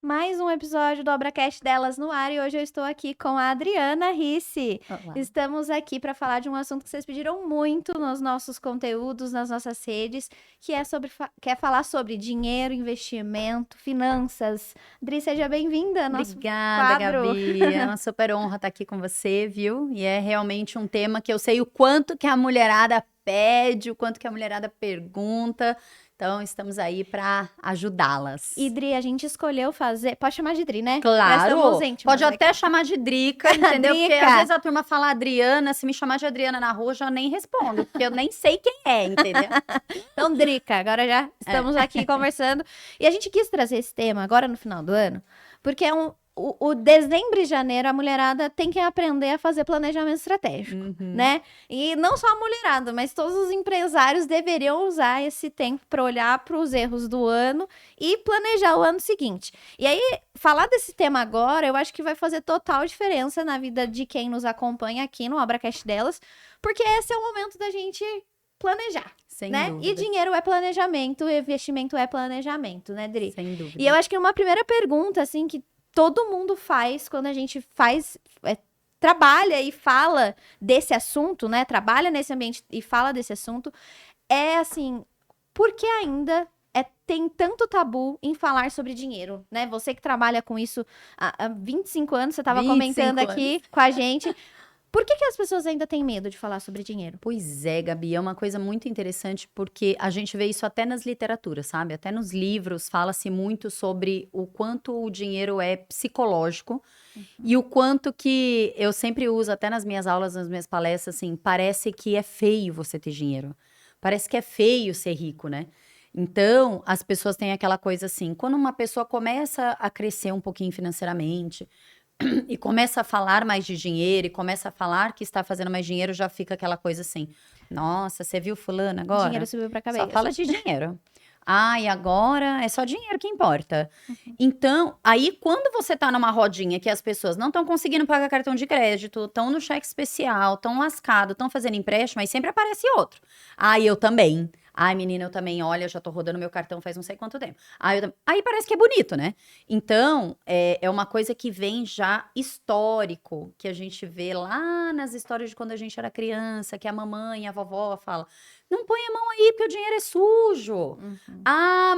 Mais um episódio do Obracast delas no ar e hoje eu estou aqui com a Adriana Risse. Olá. Estamos aqui para falar de um assunto que vocês pediram muito nos nossos conteúdos, nas nossas redes, que é falar sobre dinheiro, investimento, finanças. Adri, seja bem-vinda. Obrigada, Gabi. É uma super honra estar aqui com você, viu? E é realmente um tema que eu sei o quanto que a mulherada pede, o quanto que a mulherada pergunta. Então, estamos aí para ajudá-las. E, Dri, a gente escolheu fazer... Pode chamar de Dri, né? Claro, pode até chamar de Drica, entendeu? Porque Drica. às vezes a turma fala Adriana, se me chamar de Adriana na rua, eu já nem respondo, porque eu nem sei quem é, entendeu? Então, Drica, agora já estamos aqui conversando. E a gente quis trazer esse tema agora no final do ano, porque é o dezembro e janeiro, a mulherada tem que aprender a fazer planejamento estratégico, né? E não só a mulherada, mas todos os empresários deveriam usar esse tempo para olhar para os erros do ano e planejar o ano seguinte. E aí, falar desse tema agora, eu acho que vai fazer total diferença na vida de quem nos acompanha aqui no Obracast delas, porque esse é o momento da gente planejar. Sem né? dúvida. E dinheiro é planejamento, investimento é planejamento, né, Dri? Sem dúvida. E eu acho que uma primeira pergunta, assim, que todo mundo faz quando a gente trabalha e fala desse assunto, né? Trabalha nesse ambiente e fala desse assunto, é assim, por que ainda tem tanto tabu em falar sobre dinheiro, né? Você que trabalha com isso há 25 anos, você estava comentando aqui com a gente. Por que as pessoas ainda têm medo de falar sobre dinheiro? Pois é, Gabi, é uma coisa muito interessante porque a gente vê isso até nas literaturas, sabe? Até nos livros fala-se muito sobre o quanto o dinheiro é psicológico e o quanto que eu sempre uso até nas minhas aulas, nas minhas palestras, assim, parece que é feio você ter dinheiro. Parece que é feio ser rico, né? Então, as pessoas têm aquela coisa assim, quando uma pessoa começa a crescer um pouquinho financeiramente e começa a falar mais de dinheiro e começa a falar que está fazendo mais dinheiro, já fica aquela coisa assim, nossa, você viu fulano agora? Dinheiro subiu pra cabeça. Só fala de dinheiro. E agora é só dinheiro que importa. Então, aí quando você tá numa rodinha que as pessoas não estão conseguindo pagar cartão de crédito, estão no cheque especial, estão lascados, estão fazendo empréstimo, aí sempre aparece outro. Eu também. Menina, eu também, olha, já tô rodando meu cartão faz não sei quanto tempo. Aí parece que é bonito, né? Então, é uma coisa que vem já histórico, que a gente vê lá nas histórias de quando a gente era criança, que a mamãe, a vovó fala, não põe a mão aí porque o dinheiro é sujo.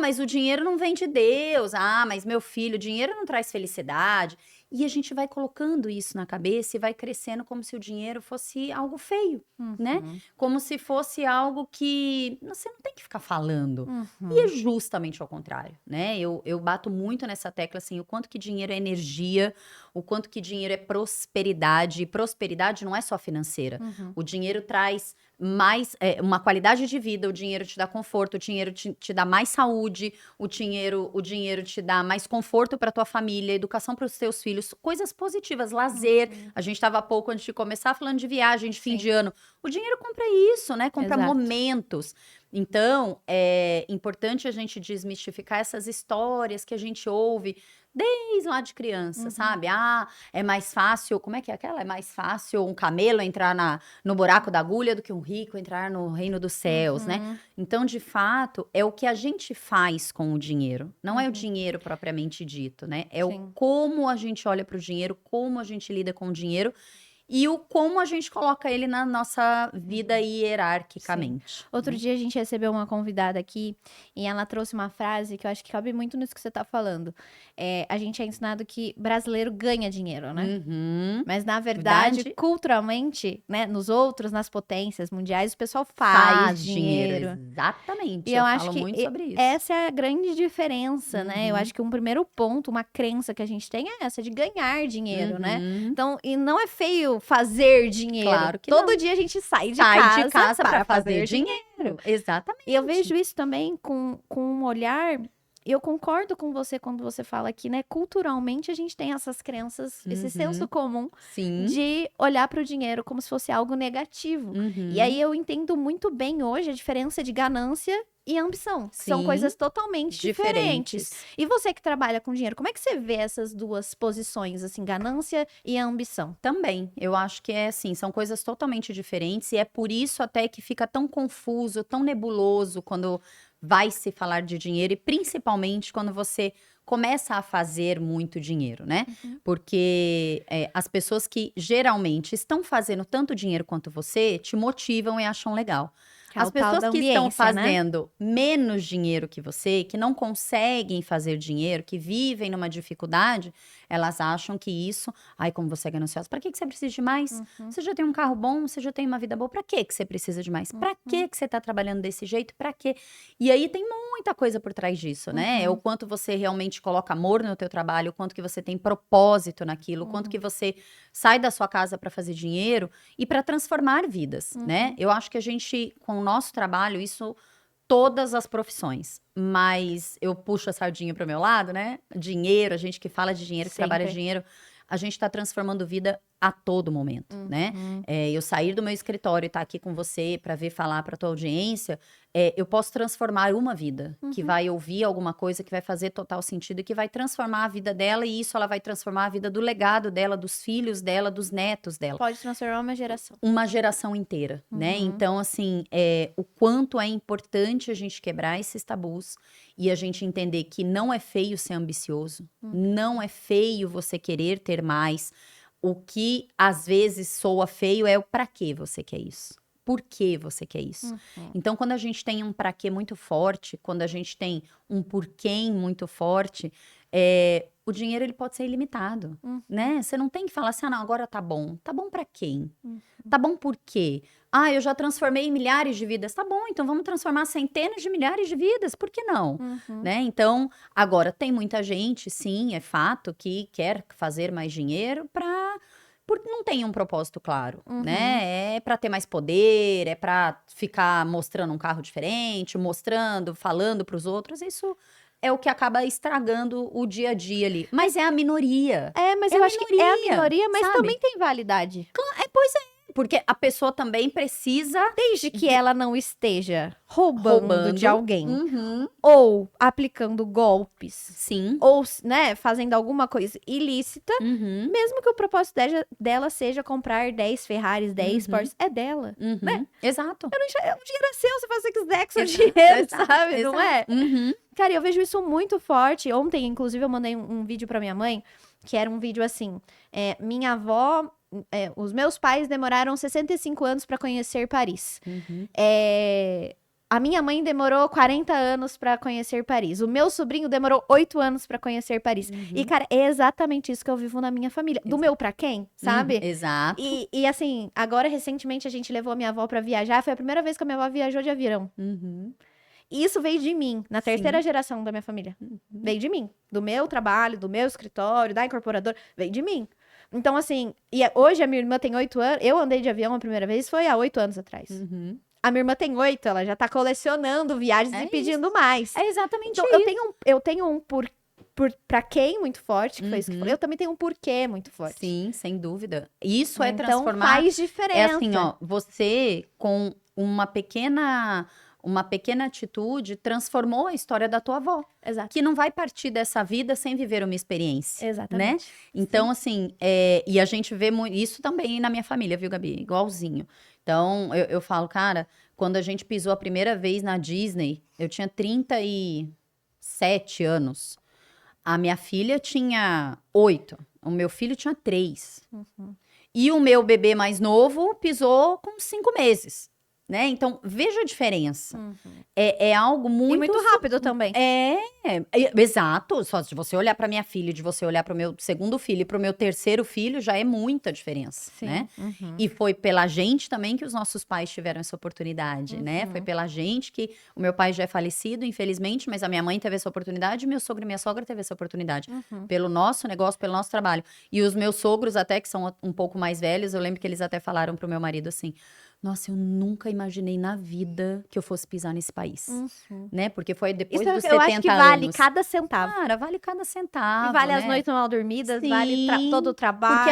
Mas o dinheiro não vem de Deus. Mas meu filho, o dinheiro não traz felicidade. E a gente vai colocando isso na cabeça e vai crescendo como se o dinheiro fosse algo feio, né? Como se fosse algo que você não tem que ficar falando. E é justamente ao contrário, né? Eu bato muito nessa tecla, assim, o quanto que dinheiro é energia, o quanto que dinheiro é prosperidade. E prosperidade não é só financeira. O dinheiro traz mais uma qualidade de vida, o dinheiro te dá conforto, o dinheiro te dá mais saúde, o dinheiro te dá mais conforto para tua família, educação para os teus filhos, coisas positivas, lazer. A gente estava há pouco antes de começar falando de viagem de fim de ano. O dinheiro compra isso, né? Compra momentos. Então, é importante a gente desmistificar essas histórias que a gente ouve desde lá de criança, sabe? É mais fácil, como é que é aquela? É mais fácil um camelo entrar no buraco da agulha do que um rico entrar no reino dos céus, né? Então, de fato, é o que a gente faz com o dinheiro. Não é o dinheiro propriamente dito, né? É como a gente olha para o dinheiro, como a gente lida com o dinheiro e como a gente coloca ele na nossa vida hierarquicamente. Outro dia a gente recebeu uma convidada aqui e ela trouxe uma frase que eu acho que cabe muito nisso que você tá falando. A gente é ensinado que brasileiro ganha dinheiro, né? Mas na verdade, culturalmente, né, nos outros, nas potências mundiais, o pessoal faz dinheiro. Exatamente. E eu acho falo que muito sobre isso. essa é a grande diferença, né? Eu acho que um primeiro ponto, uma crença que a gente tem é essa de ganhar dinheiro, né? Então, e não é feio fazer dinheiro. Claro que Todo não. dia a gente sai de Sai casa para para fazer dinheiro. Exatamente. E eu vejo isso também com um olhar eu concordo com você quando você fala que, né, culturalmente a gente tem essas crenças, esse senso comum Sim. de olhar para o dinheiro como se fosse algo negativo. E aí eu entendo muito bem hoje a diferença de ganância e ambição. São Sim, coisas totalmente diferentes. E você que trabalha com dinheiro, como é que você vê essas duas posições, assim, ganância e ambição? Também, eu acho que é assim, são coisas totalmente diferentes e é por isso até que fica tão confuso, tão nebuloso quando vai se falar de dinheiro e principalmente quando você começa a fazer muito dinheiro, né? Porque as pessoas que geralmente estão fazendo tanto dinheiro quanto você te motivam e acham legal. Que é As o tal pessoas da que estão ambiência, né? fazendo menos dinheiro que você, que não conseguem fazer dinheiro, que vivem numa dificuldade, elas acham que isso, ai, como você é gananciosa, pra que você precisa de mais? Você já tem um carro bom, você já tem uma vida boa, pra que você precisa de mais? Pra que você tá trabalhando desse jeito? Pra quê? E aí tem muita coisa por trás disso, né? É o quanto você realmente coloca amor no teu trabalho, o quanto que você tem propósito naquilo, o quanto que você sai da sua casa pra fazer dinheiro e pra transformar vidas, né? Eu acho que a gente, com o nosso trabalho, isso todas as profissões, mas eu puxo a sardinha pro meu lado, né? Dinheiro, a gente que fala de dinheiro, que trabalha de Sempre. dinheiro, a gente tá transformando vida a todo momento, né? Eu sair do meu escritório e estar aqui com você para ver falar para tua audiência, eu posso transformar uma vida que vai ouvir alguma coisa que vai fazer total sentido e que vai transformar a vida dela e isso ela vai transformar a vida do legado dela, dos filhos dela, dos netos dela. Pode transformar uma geração. Uma geração inteira, né? Então, assim, o quanto é importante a gente quebrar esses tabus e a gente entender que não é feio ser ambicioso, não é feio você querer ter mais. O que às vezes soa feio é o pra que você quer isso. Por que você quer isso? Então, quando a gente tem um pra quê muito forte, quando a gente tem um porquê muito forte, o dinheiro ele pode ser ilimitado, né? Você não tem que falar assim, ah, não, agora tá bom. Tá bom pra quem? Tá bom por quê? Ah, eu já transformei milhares de vidas. Tá bom, então vamos transformar centenas de milhares de vidas. Por que não? Né? Então, agora, tem muita gente, sim, é fato, que quer fazer mais dinheiro porque não tem um propósito claro, né? É pra ter mais poder, é pra ficar mostrando um carro diferente, mostrando, falando pros outros. Isso é o que acaba estragando o dia a dia ali. Mas é a minoria. Mas É eu a acho que é a minoria, mas sabe? também tem validade. Pois é. Porque a pessoa também precisa Desde que ela não esteja roubando de alguém, Uhum. ou aplicando golpes, Sim. ou, né, fazendo alguma coisa ilícita, Uhum. mesmo que o propósito dela seja comprar 10 Ferraris, 10 Porsche, é dela. Né? Exato. O dinheiro é seu, você faz o que você quiser com seu Exato, dinheiro, exato, sabe? Não é? Uhum. Cara, eu vejo isso muito forte. Ontem, inclusive, eu mandei um vídeo pra minha mãe, que era um vídeo assim, minha avó... os meus pais demoraram 65 anos pra conhecer Paris. A minha mãe demorou 40 anos pra conhecer Paris. O meu sobrinho demorou 8 anos pra conhecer Paris. E, cara, é exatamente isso que eu vivo na minha família. Do meu pra quem, sabe? Exato. E assim, agora, recentemente, a gente levou a minha avó pra viajar. Foi a primeira vez que a minha avó viajou de avião. E isso veio de mim, na terceira geração da minha família. Veio de mim. Do meu trabalho, do meu escritório, da incorporadora. Veio de mim. Então, assim, hoje a minha irmã tem 8 anos. Eu andei de avião a primeira vez, foi há 8 anos atrás. A minha irmã tem 8, ela já tá colecionando viagens e pedindo mais. É exatamente Então, isso. eu tenho um pra quem muito forte, que foi isso que eu falei. Eu também tenho um porquê muito forte. Sim, sem dúvida. Isso é Então, transformar. faz diferença. É assim, ó, você com uma pequena atitude transformou a história da tua avó. Exato. Que não vai partir dessa vida sem viver uma experiência. Exatamente. Né? Então, assim, e a gente vê isso também na minha família, viu, Gabi? Igualzinho. Então, eu falo, cara, quando a gente pisou a primeira vez na Disney, eu tinha 37 anos. A minha filha tinha 8. O meu filho tinha 3. E o meu bebê mais novo pisou com 5 meses. Né? Então, veja a diferença. É algo muito... E muito rápido também. Exato. Só de você olhar para minha filha, de você olhar para o meu segundo filho e para o meu terceiro filho, já é muita diferença, Sim. né? E foi pela gente também que os nossos pais tiveram essa oportunidade, né? Foi pela gente que... O meu pai já é falecido, infelizmente, mas a minha mãe teve essa oportunidade e meu sogro e minha sogra teve essa oportunidade. Pelo nosso negócio, pelo nosso trabalho. E os meus sogros até, que são um pouco mais velhos, eu lembro que eles até falaram pro meu marido assim... Nossa, eu nunca imaginei na vida que eu fosse pisar nesse país, Uhum. né? Porque foi depois Isso dos eu acho que 70 vale anos. cada centavo. Cara, vale cada E centavo, vale as né? noites mal dormidas, vale Sim, todo o trabalho. porque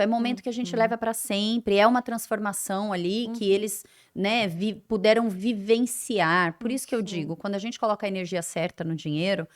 é momento que a gente leva para sempre, é uma transformação ali que eles, né, puderam vivenciar. Por isso que eu digo, quando a gente coloca a energia certa no dinheiro,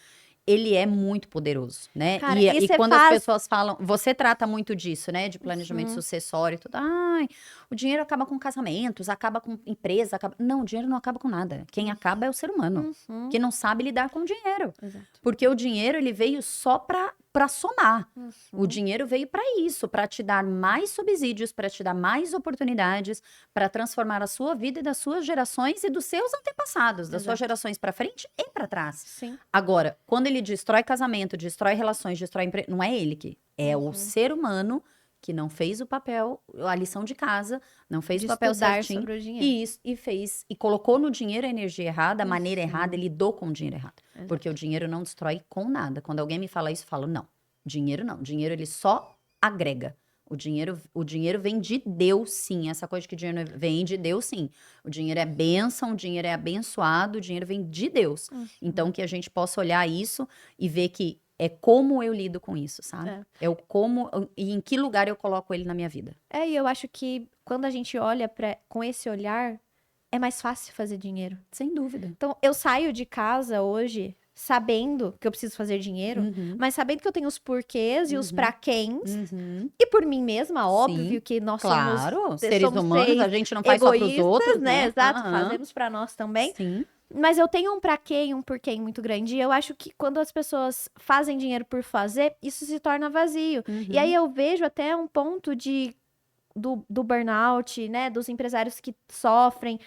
ele é muito poderoso, né? Cara, e E você quando as faz... pessoas falam, você trata muito disso, né? De planejamento Uhum. sucessório e tudo. Ai, o dinheiro acaba com casamentos, acaba com empresa, acaba... Não, o dinheiro não acaba com nada. Quem acaba é o ser humano, Uhum. que não sabe lidar com o dinheiro. Exato. Porque o dinheiro, ele veio só para somar. O Uhum. dinheiro veio para isso, para te dar mais subsídios, para te dar mais oportunidades, para transformar a sua vida e das suas gerações e dos seus antepassados, das suas Exato. gerações para frente e para trás. Sim. Agora, quando ele destrói casamento, destrói relações, destrói emprego, não é ele que é o ser humano que não fez o papel, a lição de casa, não fez De o papel estudar certinho sobre o dinheiro. e fez e colocou no dinheiro a energia errada, a maneira errada, ele lidou com o dinheiro errado. Exato. Porque o dinheiro não destrói com nada. Quando alguém me fala isso, eu falo, não, dinheiro não. Dinheiro ele só agrega. O dinheiro vem de Deus, sim. Essa coisa de que dinheiro vem de Deus, sim. O dinheiro é bênção, o dinheiro é abençoado, o dinheiro vem de Deus. Então, que a gente possa olhar isso e ver que é como eu lido com isso, sabe? É o como e em que lugar eu coloco ele na minha vida. E eu acho que quando a gente olha com esse olhar, é mais fácil fazer dinheiro. Sem dúvida. Então, eu saio de casa hoje sabendo que eu preciso fazer dinheiro, mas sabendo que eu tenho os porquês e os praquens, e por mim mesma, óbvio que nós Claro, seres somos humanos, a gente não faz só pros egoístas, outros, né? né? Exato, fazemos pra nós também. Sim. Mas eu tenho um pra quê e um porquê muito grande. E eu acho que quando as pessoas fazem dinheiro por fazer, isso se torna vazio. E aí eu vejo até um ponto do burnout, né? Dos empresários que sofrem.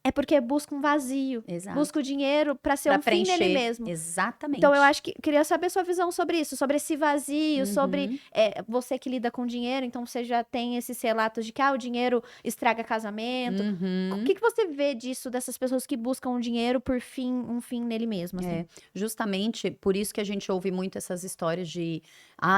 É porque busca um vazio. Exato. Busca o dinheiro pra ser Pra um fim preencher. nele mesmo. Exatamente. Então, eu acho que queria saber sua visão sobre isso, sobre esse vazio, sobre você que lida com dinheiro, então você já tem esses relatos de que o dinheiro estraga casamento. O que você vê disso, dessas pessoas que buscam o dinheiro por um fim nele mesmo? Assim? Justamente por isso que a gente ouve muito essas histórias de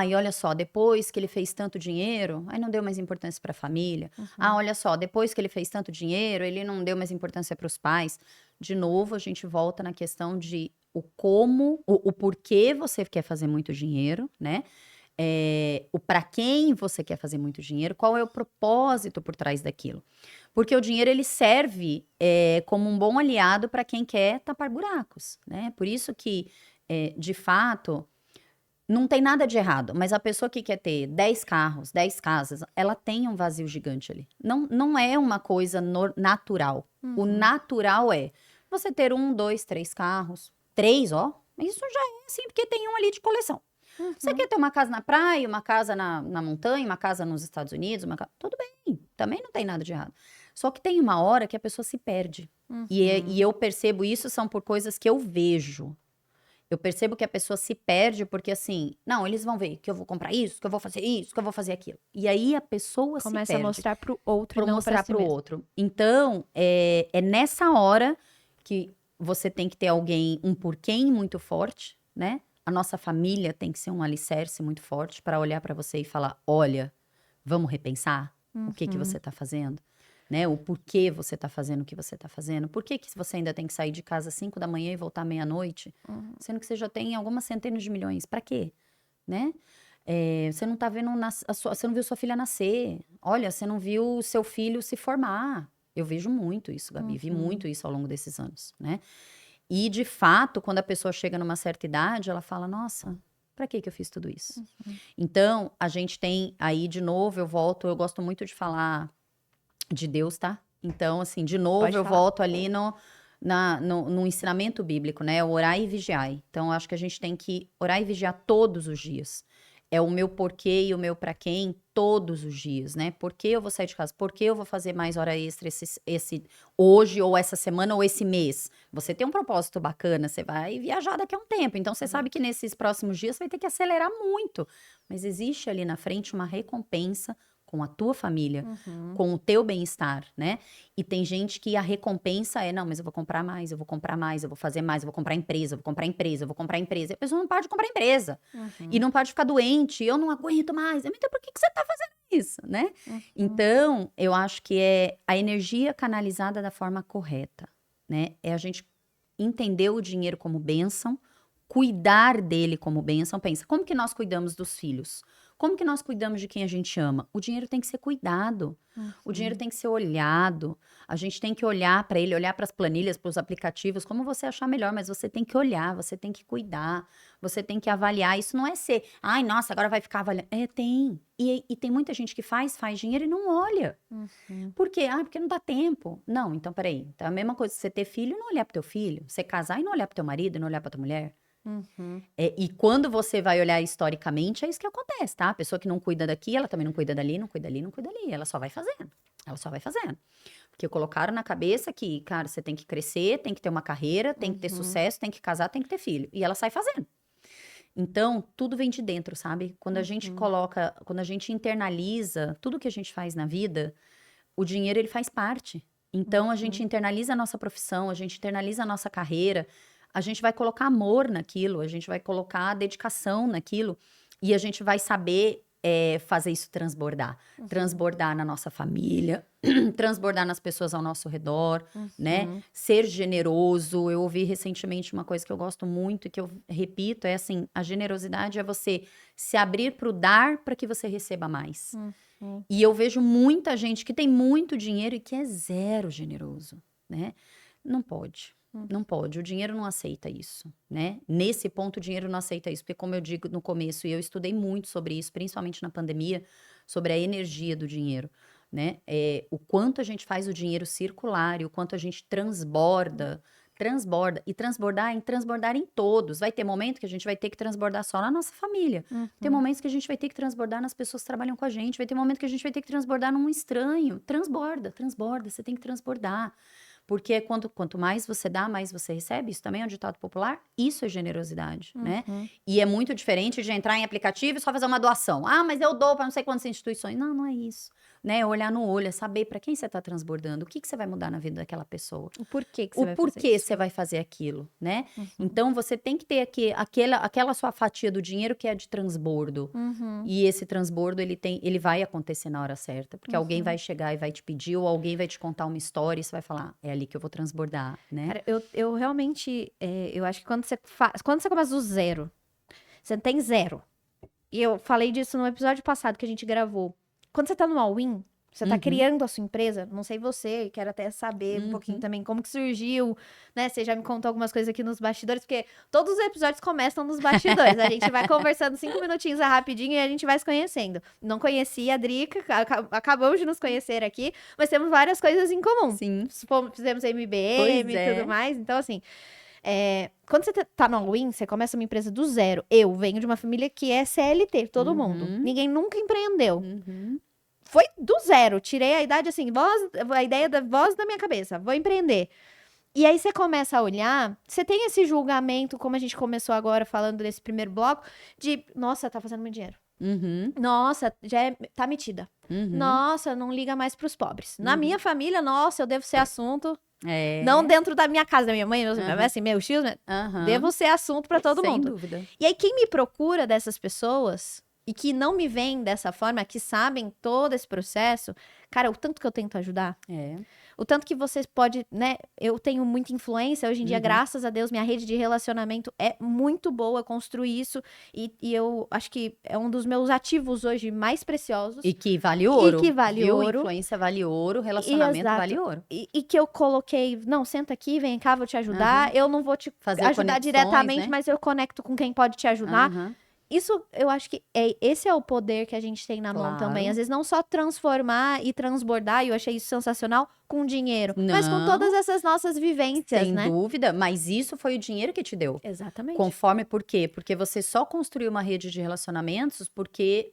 e olha só, depois que ele fez tanto dinheiro, aí não deu mais importância para a família. Olha só, depois que ele fez tanto dinheiro, ele não deu mais importância para os pais. De novo, a gente volta na questão de o porquê você quer fazer muito dinheiro, né? O para quem você quer fazer muito dinheiro, qual é o propósito por trás daquilo. Porque o dinheiro, ele serve como um bom aliado para quem quer tapar buracos, né? Por isso que, de fato, não tem nada de errado, mas a pessoa que quer ter 10 carros, 10 casas, ela tem um vazio gigante ali. Não é uma coisa natural. O natural é você ter 1, 2, 3 carros. 3, isso já é assim, porque tem um ali de coleção. Você quer ter uma casa na praia, uma casa na montanha, uma casa nos Estados Unidos, tudo bem, também não tem nada de errado. Só que tem uma hora que a pessoa se perde. E eu percebo isso são por coisas que eu vejo. Eu percebo que a pessoa se perde porque assim, não, eles vão ver que eu vou comprar isso, que eu vou fazer isso, que eu vou fazer aquilo. E aí a pessoa começa se perde. a mostrar pro outro e Pra não mostrar pra si pro mesmo. outro. Então, é nessa hora que você tem que ter alguém, um porquê muito forte, né? A nossa família tem que ser um alicerce muito forte para olhar para você e falar, olha, vamos repensar o que você tá fazendo, né? O porquê você tá fazendo o que você tá fazendo. Por que você ainda tem que sair de casa às 5 da manhã e voltar à meia-noite? Sendo que você já tem algumas centenas de milhões. Para quê? Né? Você não tá vendo você não viu sua filha nascer. Olha, você não viu seu filho se formar. Eu vejo muito isso, Gabi. Vi muito isso ao longo desses anos, né? E, de fato, quando a pessoa chega numa certa idade, ela fala, nossa, pra que eu fiz tudo isso? Então, a gente tem aí, de novo, eu gosto muito de falar de Deus, tá? Então, assim, de novo, Pode eu falar. volto ali no ensinamento bíblico, né? Orar e vigiar. Então, acho que a gente tem que orar e vigiar todos os dias. É o meu porquê e o meu pra quem todos os dias, né? Por que eu vou sair de casa? Por que eu vou fazer mais hora extra hoje, ou essa semana, ou esse mês? Você tem um propósito bacana, você vai viajar daqui a um tempo. Então, você sabe que nesses próximos dias você vai ter que acelerar muito. Mas existe ali na frente uma recompensa com a tua família, com o teu bem-estar, né? E tem gente que a recompensa não, mas eu vou comprar mais, eu vou comprar mais, eu vou fazer mais, eu vou comprar empresa, eu vou comprar empresa, eu vou comprar empresa. E a pessoa não pode comprar empresa. E não pode ficar doente, eu não aguento mais. Então, por que você tá fazendo isso, né? Então, eu acho que é a energia canalizada da forma correta, né? É a gente entender o dinheiro como bênção, cuidar dele como bênção. Pensa, como que nós cuidamos dos filhos? Como que nós cuidamos de quem a gente ama? O dinheiro tem que ser cuidado, o dinheiro tem que ser olhado, a gente tem que olhar para ele, olhar para as planilhas, para os aplicativos, como você achar melhor, mas você tem que olhar, você tem que cuidar, você tem que avaliar. Isso não é ser, ai, nossa, agora vai ficar avaliando. Tem. E tem muita gente que faz dinheiro e não olha. Por quê? Porque não dá tempo. Não, então peraí. Então, é a mesma coisa que você ter filho e não olhar pro teu filho, você casar e não olhar pro teu marido e não olhar pra tua mulher. E quando você vai olhar historicamente, é isso que acontece, tá? A pessoa que não cuida daqui, ela também não cuida dali, não cuida ali, não cuida ali. Ela só vai fazendo. Ela só vai fazendo. Porque colocaram na cabeça que, cara, você tem que crescer, tem que ter uma carreira, tem que ter sucesso, tem que casar, tem que ter filho. E ela sai fazendo. Então, tudo vem de dentro, sabe? Quando a gente coloca, quando a gente internaliza tudo que a gente faz na vida, o dinheiro, ele faz parte. Então, a gente internaliza a nossa profissão, a gente internaliza a nossa carreira, a gente vai colocar amor naquilo, a gente vai colocar dedicação naquilo e a gente vai saber fazer isso transbordar. Transbordar na nossa família, transbordar nas pessoas ao nosso redor, né? Ser generoso. Eu ouvi recentemente uma coisa que eu gosto muito e que eu repito, é assim, a generosidade é você se abrir para o dar para que você receba mais. E eu vejo muita gente que tem muito dinheiro e que é zero generoso, né? Não pode. Não pode, o dinheiro não aceita isso, né? Nesse ponto, o dinheiro não aceita isso, porque como eu digo no começo, e eu estudei muito sobre isso, principalmente na pandemia, sobre a energia do dinheiro, né? O quanto a gente faz o dinheiro circular e o quanto a gente transborda, e transbordar em todos. Vai ter momento que a gente vai ter que transbordar só na nossa família. Tem momentos que a gente vai ter que transbordar nas pessoas que trabalham com a gente, vai ter momento que a gente vai ter que transbordar num estranho. Transborda, você tem que transbordar. Porque quanto mais você dá, mais você recebe. Isso também é um ditado popular. Isso é generosidade, né? E é muito diferente de entrar em aplicativo e só fazer uma doação. Mas eu dou para não sei quantas instituições. Não é isso. Né? Olhar no olho, é saber para quem você está transbordando. O que você vai mudar na vida daquela pessoa. O porquê que você vai fazer porquê isso. Você vai fazer aquilo, né? Então, você tem que ter aquela sua fatia do dinheiro que é de transbordo. E esse transbordo, ele vai acontecer na hora certa. Porque alguém vai chegar e vai te pedir, ou alguém vai te contar uma história e você vai falar, é ali que eu vou transbordar, né? Cara, eu realmente, eu acho que quando você começa do zero, você tem zero. E eu falei disso no episódio passado que a gente gravou. Quando você tá no all-in, você tá criando a sua empresa, não sei você, quero até saber um pouquinho também como que surgiu, né? Você já me contou algumas coisas aqui nos bastidores, porque todos os episódios começam nos bastidores. A gente vai conversando 5 minutinhos rapidinho e a gente vai se conhecendo. Não conhecia a Drica, acabamos de nos conhecer aqui, mas temos várias coisas em comum. Sim. Fizemos MBM e tudo mais, então assim... quando você tá no all-in, você começa uma empresa do zero. Eu venho de uma família que é CLT, todo mundo. Ninguém nunca empreendeu. Foi do zero. Tirei a idade assim, a ideia da voz da minha cabeça. Vou empreender. E aí você começa a olhar, você tem esse julgamento, como a gente começou agora falando desse primeiro bloco, de, nossa, tá fazendo muito dinheiro. Nossa, tá metida. Nossa, não liga mais pros pobres. Na minha família, nossa, eu devo ser assunto... Não dentro da minha casa, da minha mãe, assim, meus tios, devo ser assunto pra todo mundo. Sem dúvida. E aí, quem me procura dessas pessoas e que não me veem dessa forma, que sabem todo esse processo, cara, o tanto que eu tento ajudar, o tanto que vocês podem, né? Eu tenho muita influência hoje em dia, graças a Deus, minha rede de relacionamento é muito boa, construir isso, e eu acho que é um dos meus ativos hoje mais preciosos. E que vale ouro. Ouro. Influência vale ouro, relacionamento vale ouro. E que eu coloquei, não, senta aqui, vem cá, vou te ajudar, eu não vou te ajudar diretamente, né? Mas eu conecto com quem pode te ajudar. Isso, eu acho que esse é o poder que a gente tem na mão também. Às vezes, não só transformar e transbordar, e eu achei isso sensacional, com dinheiro. Mas com todas essas nossas vivências, né? Sem dúvida, mas isso foi o dinheiro que te deu. Exatamente. Por quê? Porque você só construiu uma rede de relacionamentos porque,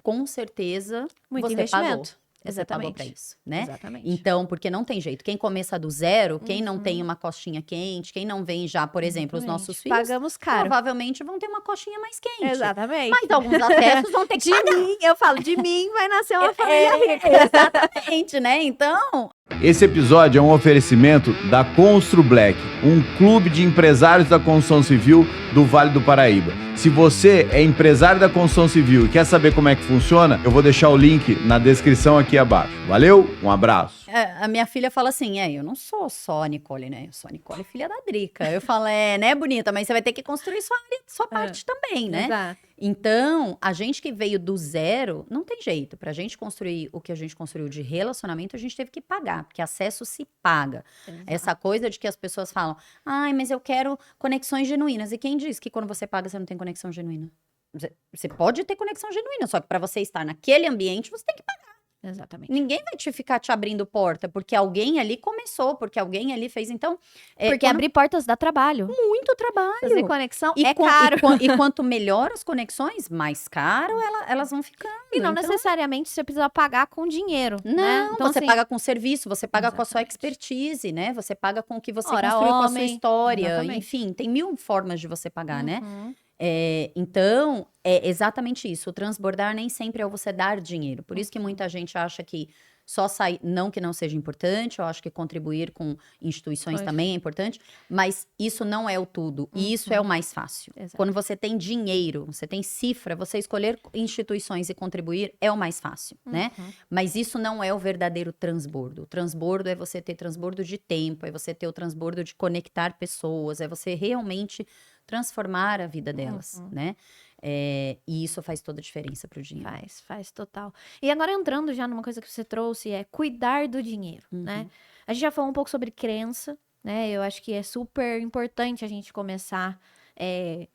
com certeza, muito você investimento. Pagou. Você pagou pra isso, né? Exatamente. Então, porque não tem jeito. Quem começa do zero, quem não tem uma coxinha quente, quem não vem já, por exemplo, os nossos filhos... Pagamos caro. Provavelmente vão ter uma coxinha mais quente. Exatamente. Mas alguns acessos vão ter que pagar. Eu falo, de mim vai nascer uma família rica. Exatamente, né? Então... Esse episódio é um oferecimento da Constru Black, um clube de empresários da construção civil do Vale do Paraíba. Se você é empresário da construção civil e quer saber como é que funciona, eu vou deixar o link na descrição aqui abaixo. Valeu, um abraço. A minha filha fala assim, eu não sou só a Nicole, né? Eu sou a Nicole, filha da Drica. Eu falo, né, bonita, mas você vai ter que construir sua parte também, né? Exato. Então, a gente que veio do zero, não tem jeito. Pra gente construir o que a gente construiu de relacionamento, a gente teve que pagar, porque acesso se paga. Exato. Essa coisa de que as pessoas falam, ai, mas eu quero conexões genuínas. E quem diz que quando você paga, você não tem conexão genuína? Você pode ter conexão genuína, só que pra você estar naquele ambiente, você tem que pagar. Exatamente. Ninguém vai ficar te abrindo porta, porque alguém ali começou, porque alguém ali fez. Então, Porque abrir portas dá trabalho. muito trabalho. Fazer conexão E é caro. E quanto melhor as conexões, mais caro elas vão ficando. E não Então, necessariamente você precisa pagar com dinheiro, não, né? Então, você assim, paga com serviço, você paga com a sua Exatamente. expertise, né? Você paga com o que você Hora construiu com a sua homem, história. exatamente. Enfim, tem 1000 formas de você pagar, né? Uhum. Então, é exatamente isso. O transbordar nem sempre é o você dar dinheiro. Por isso que muita gente acha que só sair, não que não seja importante, eu acho que contribuir com instituições também é importante, mas isso não é o tudo. E isso é o mais fácil. Exato. Quando você tem dinheiro, você tem cifra, você escolher instituições e contribuir é o mais fácil, né? Mas isso não é o verdadeiro transbordo. O transbordo é você ter transbordo de tempo, é você ter o transbordo de conectar pessoas, é você realmente transformar a vida delas, né? E isso faz toda a diferença pro dinheiro. Faz total. E agora entrando já numa coisa que você trouxe, é cuidar do dinheiro, né? A gente já falou um pouco sobre crença, né? Eu acho que é super importante a gente começar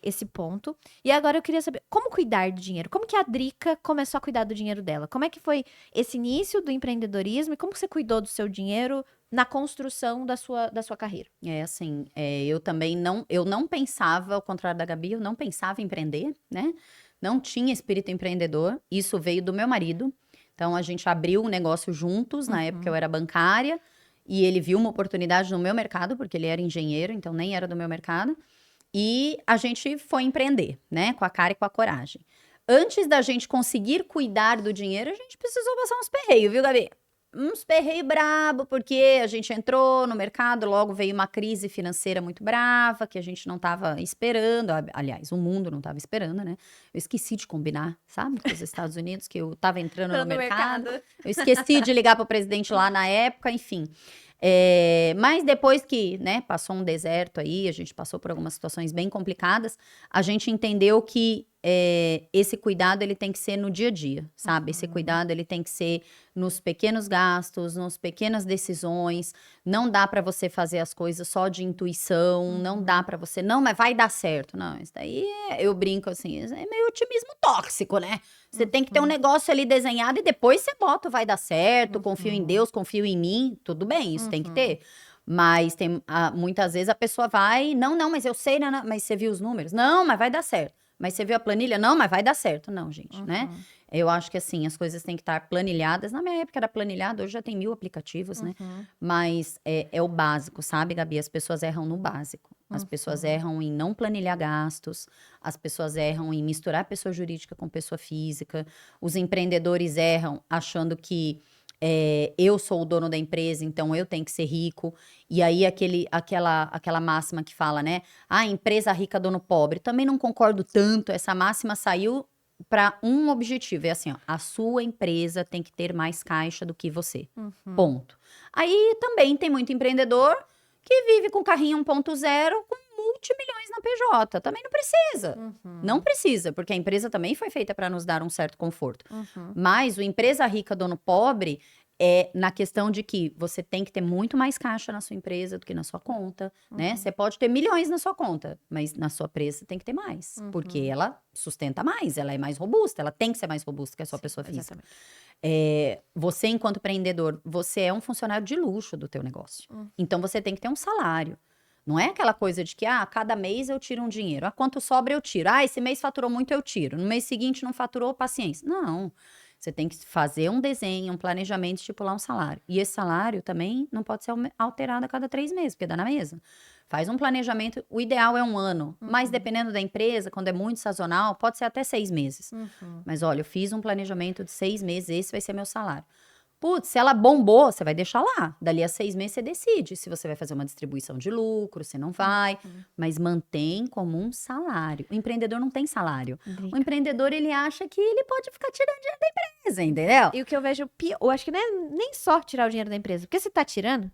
esse ponto. E agora eu queria saber, como cuidar do dinheiro? Como que a Drica começou a cuidar do dinheiro dela? Como é que foi esse início do empreendedorismo e como que você cuidou do seu dinheiro na construção da sua carreira? Assim, eu também não pensava, ao contrário da Gabi, eu não pensava em empreender, né? Não tinha espírito empreendedor, isso veio do meu marido. Então, a gente abriu um negócio juntos, na época eu era bancária, e ele viu uma oportunidade no meu mercado, porque ele era engenheiro, então nem era do meu mercado. E a gente foi empreender, né? Com a cara e com a coragem. Antes da gente conseguir cuidar do dinheiro, a gente precisou passar uns perreios, viu, Gabi? Uns perreios brabo, porque a gente entrou no mercado, logo veio uma crise financeira muito brava, que a gente não estava esperando. Aliás, o mundo não estava esperando, né? Eu esqueci de combinar, sabe? Com os Estados Unidos, que eu estava entrando no mercado. Eu esqueci de ligar para o presidente lá na época, enfim. Mas depois que, né, passou um deserto aí, a gente passou por algumas situações bem complicadas, a gente entendeu que esse cuidado ele tem que ser no dia a dia, sabe? Esse cuidado ele tem que ser nos pequenos gastos, nas pequenas decisões. Não dá para você fazer as coisas só de intuição, não dá para você, não, mas vai dar certo. Não, isso daí eu brinco assim, é meio otimismo tóxico, né? Você tem que ter um negócio ali desenhado e depois você bota, vai dar certo, confio em Deus, confio em mim, tudo bem, isso tem que ter. Mas muitas vezes a pessoa vai, não, mas eu sei, né, mas você viu os números? Não, mas vai dar certo. Mas você viu a planilha? Não, mas vai dar certo. Não, gente, né? Eu acho que assim, as coisas têm que estar planilhadas. Na minha época era planilhado, hoje já tem 1000 aplicativos, né? Mas é o básico, sabe, Gabi? As pessoas erram no básico. As pessoas erram em não planilhar gastos. As pessoas erram em misturar pessoa jurídica com pessoa física. Os empreendedores erram achando que eu sou o dono da empresa, então eu tenho que ser rico. E aí aquela máxima que fala, né? Empresa rica, dono pobre. Também não concordo tanto. Essa máxima saiu para um objetivo. É assim, ó, a sua empresa tem que ter mais caixa do que você. Ponto. Aí também tem muito empreendedor que vive com carrinho 1.0 com multimilhões na PJ. Também não precisa. Não precisa, porque a empresa também foi feita para nos dar um certo conforto. Mas o empresa rica, dono pobre, é na questão de que você tem que ter muito mais caixa na sua empresa do que na sua conta, né? Você pode ter milhões na sua conta, mas na sua empresa tem que ter mais, porque ela sustenta mais, ela é mais robusta, ela tem que ser mais robusta que a sua pessoa física. Você, enquanto empreendedor, você é um funcionário de luxo do teu negócio. Então, você tem que ter um salário. Não é aquela coisa de que, cada mês eu tiro um dinheiro. Quanto sobra eu tiro. Esse mês faturou muito, eu tiro. No mês seguinte não faturou, paciência. Não. Você tem que fazer um desenho, um planejamento, estipular um salário. E esse salário também não pode ser alterado a cada 3 meses, porque dá na mesma. Faz um planejamento, o ideal é 1 ano. Mas dependendo da empresa, quando é muito sazonal, pode ser até 6 meses. Mas olha, eu fiz um planejamento de 6 meses, esse vai ser meu salário. Putz, se ela bombou, você vai deixar lá. Dali a 6 meses você decide se você vai fazer uma distribuição de lucro, se não vai. Mas mantém como um salário. O empreendedor não tem salário. O empreendedor, ele acha que ele pode ficar tirando dinheiro da empresa, entendeu? E o que eu vejo pior, eu acho que não é nem só tirar o dinheiro da empresa. Porque se tá tirando,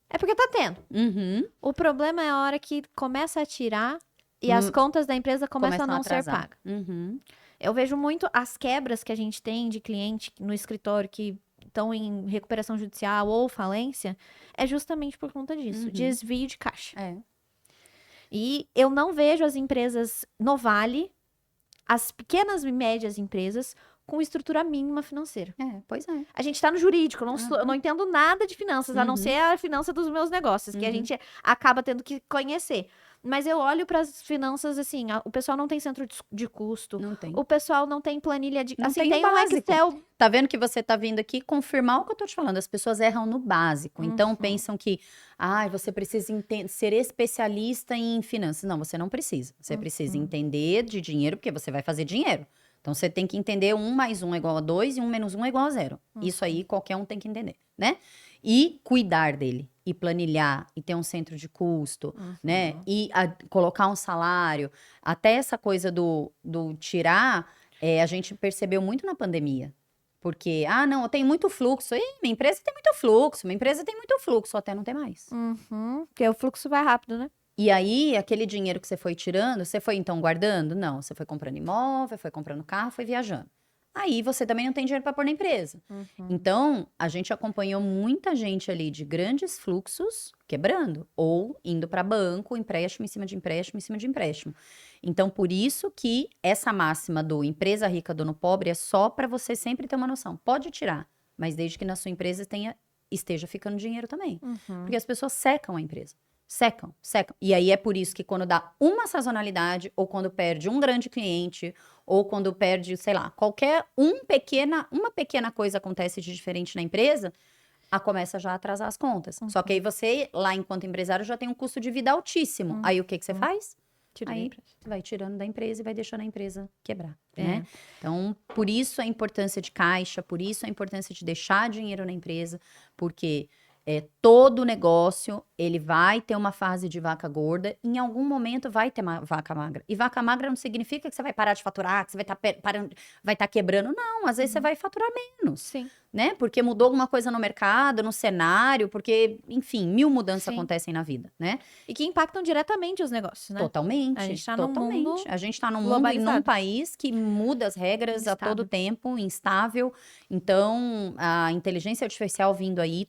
é porque tá tendo. Uhum. O problema é a hora que começa a tirar e as contas da empresa começam a não ser atrasar. pagas. Uhum. Eu vejo muito as quebras que a gente tem de cliente no escritório que estão em recuperação judicial ou falência, é justamente por conta disso, desvio de caixa. É. E eu não vejo as empresas no Vale, as pequenas e médias empresas, com estrutura mínima financeira. Pois é. A gente tá no jurídico, eu não entendo nada de finanças, a não ser a finança dos meus negócios, que a gente acaba tendo que conhecer. Mas eu olho para as finanças assim, o pessoal não tem centro de custo, Não tem. o pessoal não tem planilha de... Não assim, tem tem um básico. Excel... Tá vendo que você tá vindo aqui confirmar o que eu tô te falando. As pessoas erram no básico. Então, pensam que, você precisa ser especialista em finanças. Não, você não precisa. Você precisa entender de dinheiro, porque você vai fazer dinheiro. Então, você tem que entender 1 mais 1 é igual a 2 e 1 menos 1 é igual a 0. Isso aí, qualquer um tem que entender, né? E cuidar dele. E planilhar, e ter um centro de custo, né? E colocar um salário. Até essa coisa do tirar, a gente percebeu muito na pandemia. Porque, não, eu tenho muito fluxo. Minha empresa tem muito fluxo, minha empresa tem muito fluxo, até não tem mais. Porque o fluxo vai rápido, né? E aí, aquele dinheiro que você foi tirando, você foi então guardando? Não, você foi comprando imóvel, foi comprando carro, foi viajando. Aí você também não tem dinheiro para pôr na empresa. Então, a gente acompanhou muita gente ali de grandes fluxos quebrando, ou indo para banco, empréstimo em cima de empréstimo, em cima de empréstimo. Então, por isso que essa máxima do empresa rica, dono pobre, é só para você sempre ter uma noção. Pode tirar, mas desde que na sua empresa esteja ficando dinheiro também. Porque as pessoas secam a empresa. Secam. E aí é por isso que quando dá uma sazonalidade, ou quando perde um grande cliente, ou quando perde, sei lá, uma pequena coisa acontece de diferente na empresa, começa já a atrasar as contas. Só que aí você, lá enquanto empresário, já tem um custo de vida altíssimo. Aí o que você faz? Aí você vai tirando da empresa e vai deixando a empresa quebrar, né? Então, por isso a importância de caixa, por isso a importância de deixar dinheiro na empresa, porque... todo negócio, ele vai ter uma fase de vaca gorda, em algum momento vai ter uma vaca magra. E vaca magra não significa que você vai parar de faturar, que você vai estar quebrando. Não, às vezes você vai faturar menos. Sim. Né? Porque mudou alguma coisa no mercado, no cenário, porque, enfim, 1000 mudanças acontecem na vida, né? E que impactam diretamente os negócios, né? Totalmente. A gente tá totalmente. num mundo A gente tá num mundo e num país que muda as regras a todo tempo, instável. Então, a inteligência artificial vindo aí,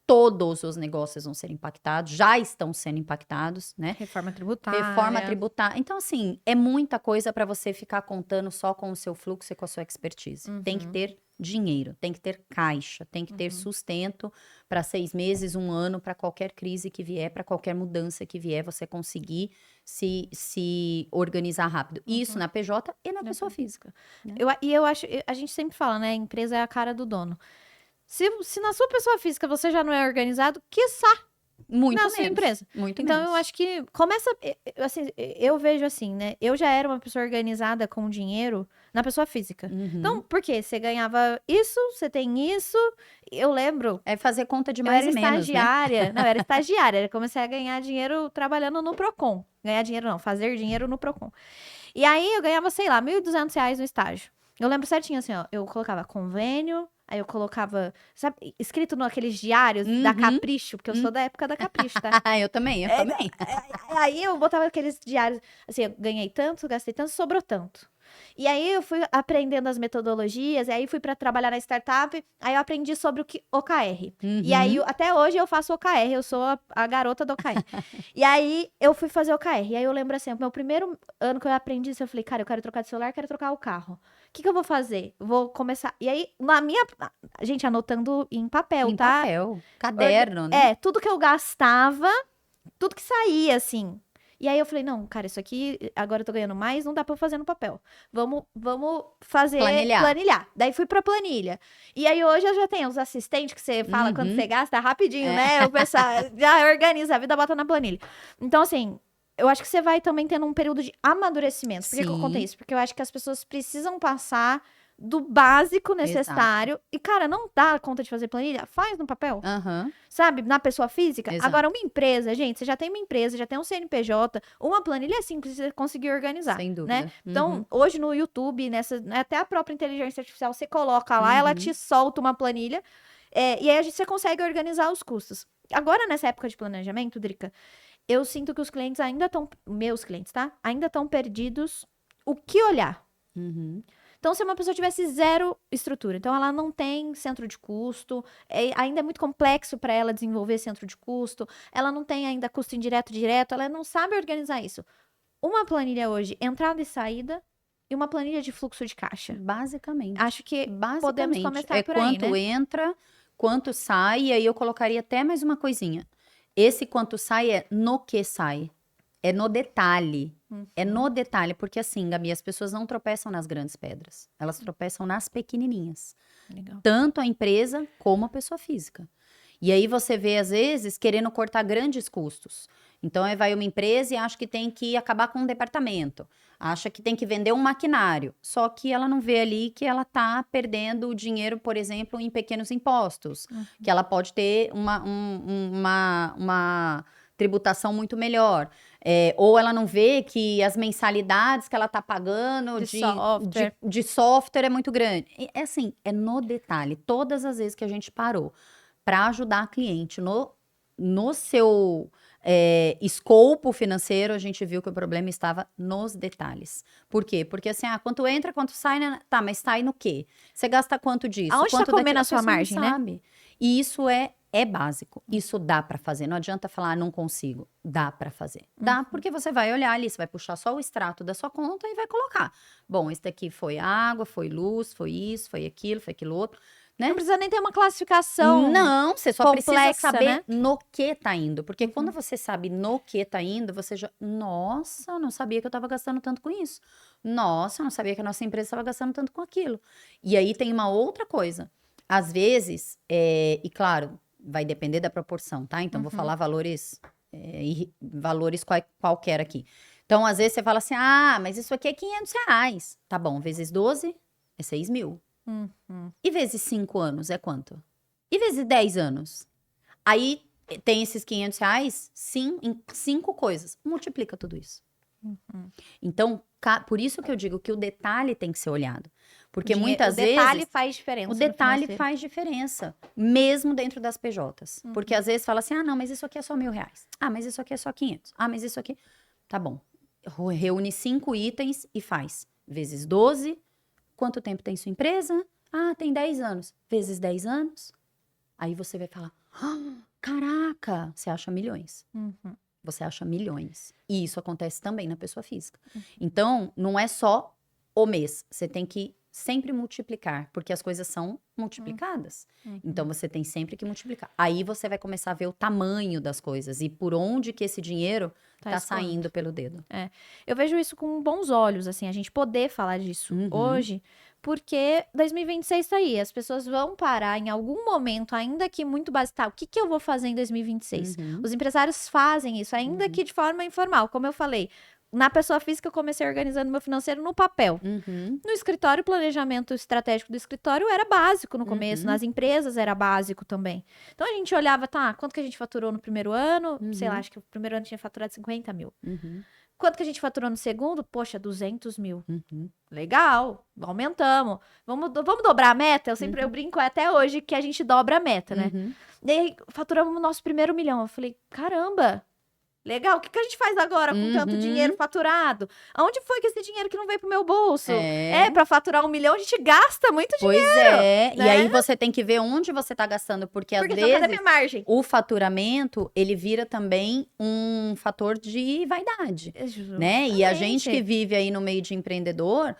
todos os negócios vão ser impactados, já estão sendo impactados, né? Reforma tributária. Reforma tributária. Então, assim, é muita coisa para você ficar contando só com o seu fluxo e com a sua expertise. Tem que ter dinheiro, tem que ter caixa, tem que ter sustento para 6 meses, 1 ano, para qualquer crise que vier, para qualquer mudança que vier, você conseguir se organizar rápido. Isso na PJ e na pessoa física. Né? Eu acho, a gente sempre fala, né? A empresa é a cara do dono. Se na sua pessoa física você já não é organizado, quiçá muito na sua empresa. Muito então, menos. eu acho que começa... Assim, eu vejo assim, né? Eu já era uma pessoa organizada com dinheiro na pessoa física. Então, por quê? Você ganhava isso, você tem isso... Eu lembro... É fazer conta de mais e menos, estagiária. né? Não, eu era estagiária. Eu comecei a ganhar dinheiro trabalhando no Procon. Ganhar dinheiro não, fazer dinheiro no Procon. E aí, eu ganhava, sei lá, R$1.200 no estágio. Eu lembro certinho, assim, ó. Eu colocava convênio... Aí eu colocava, sabe, escrito naqueles diários da Capricho, porque eu sou da época da Capricho, tá? eu também. Aí eu botava aqueles diários, assim, eu ganhei tanto, gastei tanto, sobrou tanto. E aí eu fui aprendendo as metodologias, e aí fui para trabalhar na startup, aí eu aprendi sobre o OKR. E aí, até hoje eu faço OKR, eu sou a garota do OKR. E aí eu fui fazer OKR, e aí eu lembro assim, o meu primeiro ano que eu aprendi isso, eu falei, cara, eu quero trocar de celular, quero trocar o carro. O que eu vou fazer? Vou começar... E aí, gente, anotando em papel, tá? Papel, caderno, né? Tudo que eu gastava, tudo que saía, assim... E aí eu falei, não, cara, isso aqui, agora eu tô ganhando mais, não dá pra eu fazer no papel. Vamos fazer, planilhar. Daí fui pra planilha. E aí hoje eu já tenho os assistentes que você fala quando você gasta, rapidinho, né? O pessoal já organiza a vida, bota na planilha. Então, assim, eu acho que você vai também tendo um período de amadurecimento. Por que eu contei isso? Porque eu acho que as pessoas precisam passar do básico necessário. E, cara, não dá conta de fazer planilha? Faz no papel. Aham. Sabe? Na pessoa física. Exato. Agora, uma empresa, gente, você já tem uma empresa, já tem um CNPJ, uma planilha é simples de você conseguir organizar. Sem Né? dúvida. Então, hoje no YouTube, até a própria inteligência artificial, você coloca lá, ela te solta uma planilha. E aí você consegue organizar os custos. Agora, nessa época de planejamento, Drica, eu sinto que os clientes ainda estão, meus clientes, tá? Ainda estão perdidos o que olhar. Uhum. Então, se uma pessoa tivesse zero estrutura, então ela não tem centro de custo, ainda é muito complexo para ela desenvolver centro de custo, ela não tem ainda custo indireto direto, ela não sabe organizar isso. Uma planilha hoje, entrada e saída, e uma planilha de fluxo de caixa. Basicamente. Acho que podemos começar É por aí, quanto né? entra, quanto sai, e aí eu colocaria até mais uma coisinha. Esse quanto sai é no que sai. É no detalhe. É no detalhe, porque assim, Gabi, as pessoas não tropeçam nas grandes pedras. Elas tropeçam nas pequenininhas. Legal. Tanto a empresa como a pessoa física. E aí você vê, às vezes, querendo cortar grandes custos. Então, aí vai uma empresa e acha que tem que acabar com um departamento. Acha que tem que vender um maquinário. Só que ela não vê ali que ela está perdendo o dinheiro, por exemplo, em pequenos impostos. Que ela pode ter uma tributação muito melhor. Ou ela não vê que as mensalidades que ela está pagando de software é muito grande. É assim, é no detalhe. Todas as vezes que a gente parou para ajudar a cliente no seu escopo financeiro, a gente viu que o problema estava nos detalhes. Por quê? Porque assim, quanto entra, quanto sai, né? Tá, mas sai no quê? Você gasta quanto disso? Aonde quanto tá comendo daquilo? a sua margem, né? Sabe. E isso é básico. Isso dá para fazer. Não adianta falar, não consigo. Dá para fazer. Dá porque você vai olhar ali, você vai puxar só o extrato da sua conta e vai colocar. Bom, esse daqui foi água, foi luz, foi isso, foi aquilo outro. Né? Não precisa nem ter uma classificação. Não, você só precisa complexa, saber né? no que tá indo. Porque quando você sabe no que tá indo, você já. Nossa, eu não sabia que eu tava gastando tanto com isso. Nossa, eu não sabia que a nossa empresa estava gastando tanto com aquilo. E aí tem uma outra coisa. Às vezes, e claro, vai depender da proporção, tá? Então, vou falar valores qualquer aqui. Então, às vezes, você fala assim, mas isso aqui é R$500. Tá bom, vezes 12 é 6 mil. E vezes 5 anos é quanto? E vezes 10 anos? Aí tem esses R$500, sim, em 5 coisas. Multiplica tudo isso. Então, por isso que eu digo que o detalhe tem que ser olhado. Porque muitas vezes... O detalhe faz diferença. O detalhe faz diferença, mesmo dentro das PJs. Porque às vezes fala assim, não, mas isso aqui é só R$1.000. Mas isso aqui é só 500. Mas isso aqui... Tá bom. Reúne 5 itens e faz. Vezes 12... Quanto tempo tem sua empresa? Tem 10 anos. Vezes 10 anos. Aí você vai falar, caraca, você acha milhões. Você acha milhões. E isso acontece também na pessoa física. Então, não é só o mês. Você tem que sempre multiplicar, porque as coisas são multiplicadas. Então, você tem sempre que multiplicar. Aí você vai começar a ver o tamanho das coisas e por onde que esse dinheiro tá saindo pelo dedo. Eu vejo isso com bons olhos, assim, a gente poder falar disso hoje, porque 2026 tá aí, as pessoas vão parar em algum momento, ainda que muito básico, o que eu vou fazer em 2026? Os empresários fazem isso, ainda que de forma informal, como eu falei. Na pessoa física, eu comecei organizando meu financeiro no papel. No escritório, o planejamento estratégico do escritório era básico no começo. Nas empresas era básico também. Então, a gente olhava, quanto que a gente faturou no primeiro ano? Sei lá, acho que o primeiro ano tinha faturado 50 mil. Quanto que a gente faturou no segundo? Poxa, 200 mil. Legal, aumentamos. Vamos dobrar a meta? Eu brinco até hoje que a gente dobra a meta, né? E aí, faturamos o nosso primeiro milhão. Eu falei, caramba... Legal, o que a gente faz agora com tanto dinheiro faturado? Aonde foi que esse dinheiro que não veio pro meu bolso? Pra faturar 1 milhão, a gente gasta muito dinheiro. Pois é, né? E aí você tem que ver onde você tá gastando, porque às vezes cadê minha margem? O faturamento, ele vira também um fator de vaidade, né? E a gente que vive aí no meio de empreendedor,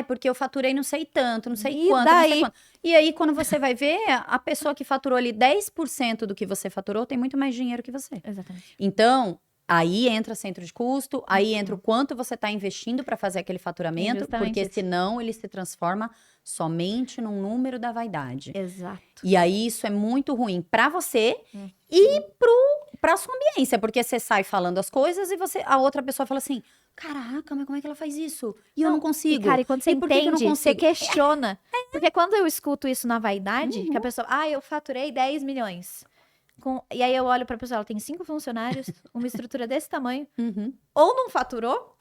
porque eu faturei não sei tanto, não sei quanto, não sei quanto. E aí, quando você vai ver, a pessoa que faturou ali 10% do que você faturou tem muito mais dinheiro que você. Exatamente. Então, aí entra centro de custo, aí entra o quanto você está investindo para fazer aquele faturamento, porque senão ele se transforma somente num número da vaidade. Exato. E aí isso é muito ruim para você e pra sua ambiência, porque você sai falando as coisas e a outra pessoa fala assim, caraca, mas como é que ela faz isso? E eu não consigo. E, cara, e quando você por que que eu não entende, você consigo? questiona. Porque quando eu escuto isso na vaidade, que a pessoa, eu faturei 10 milhões. E aí eu olho pra pessoa, ela tem 5 funcionários, uma estrutura desse tamanho, ou não faturou.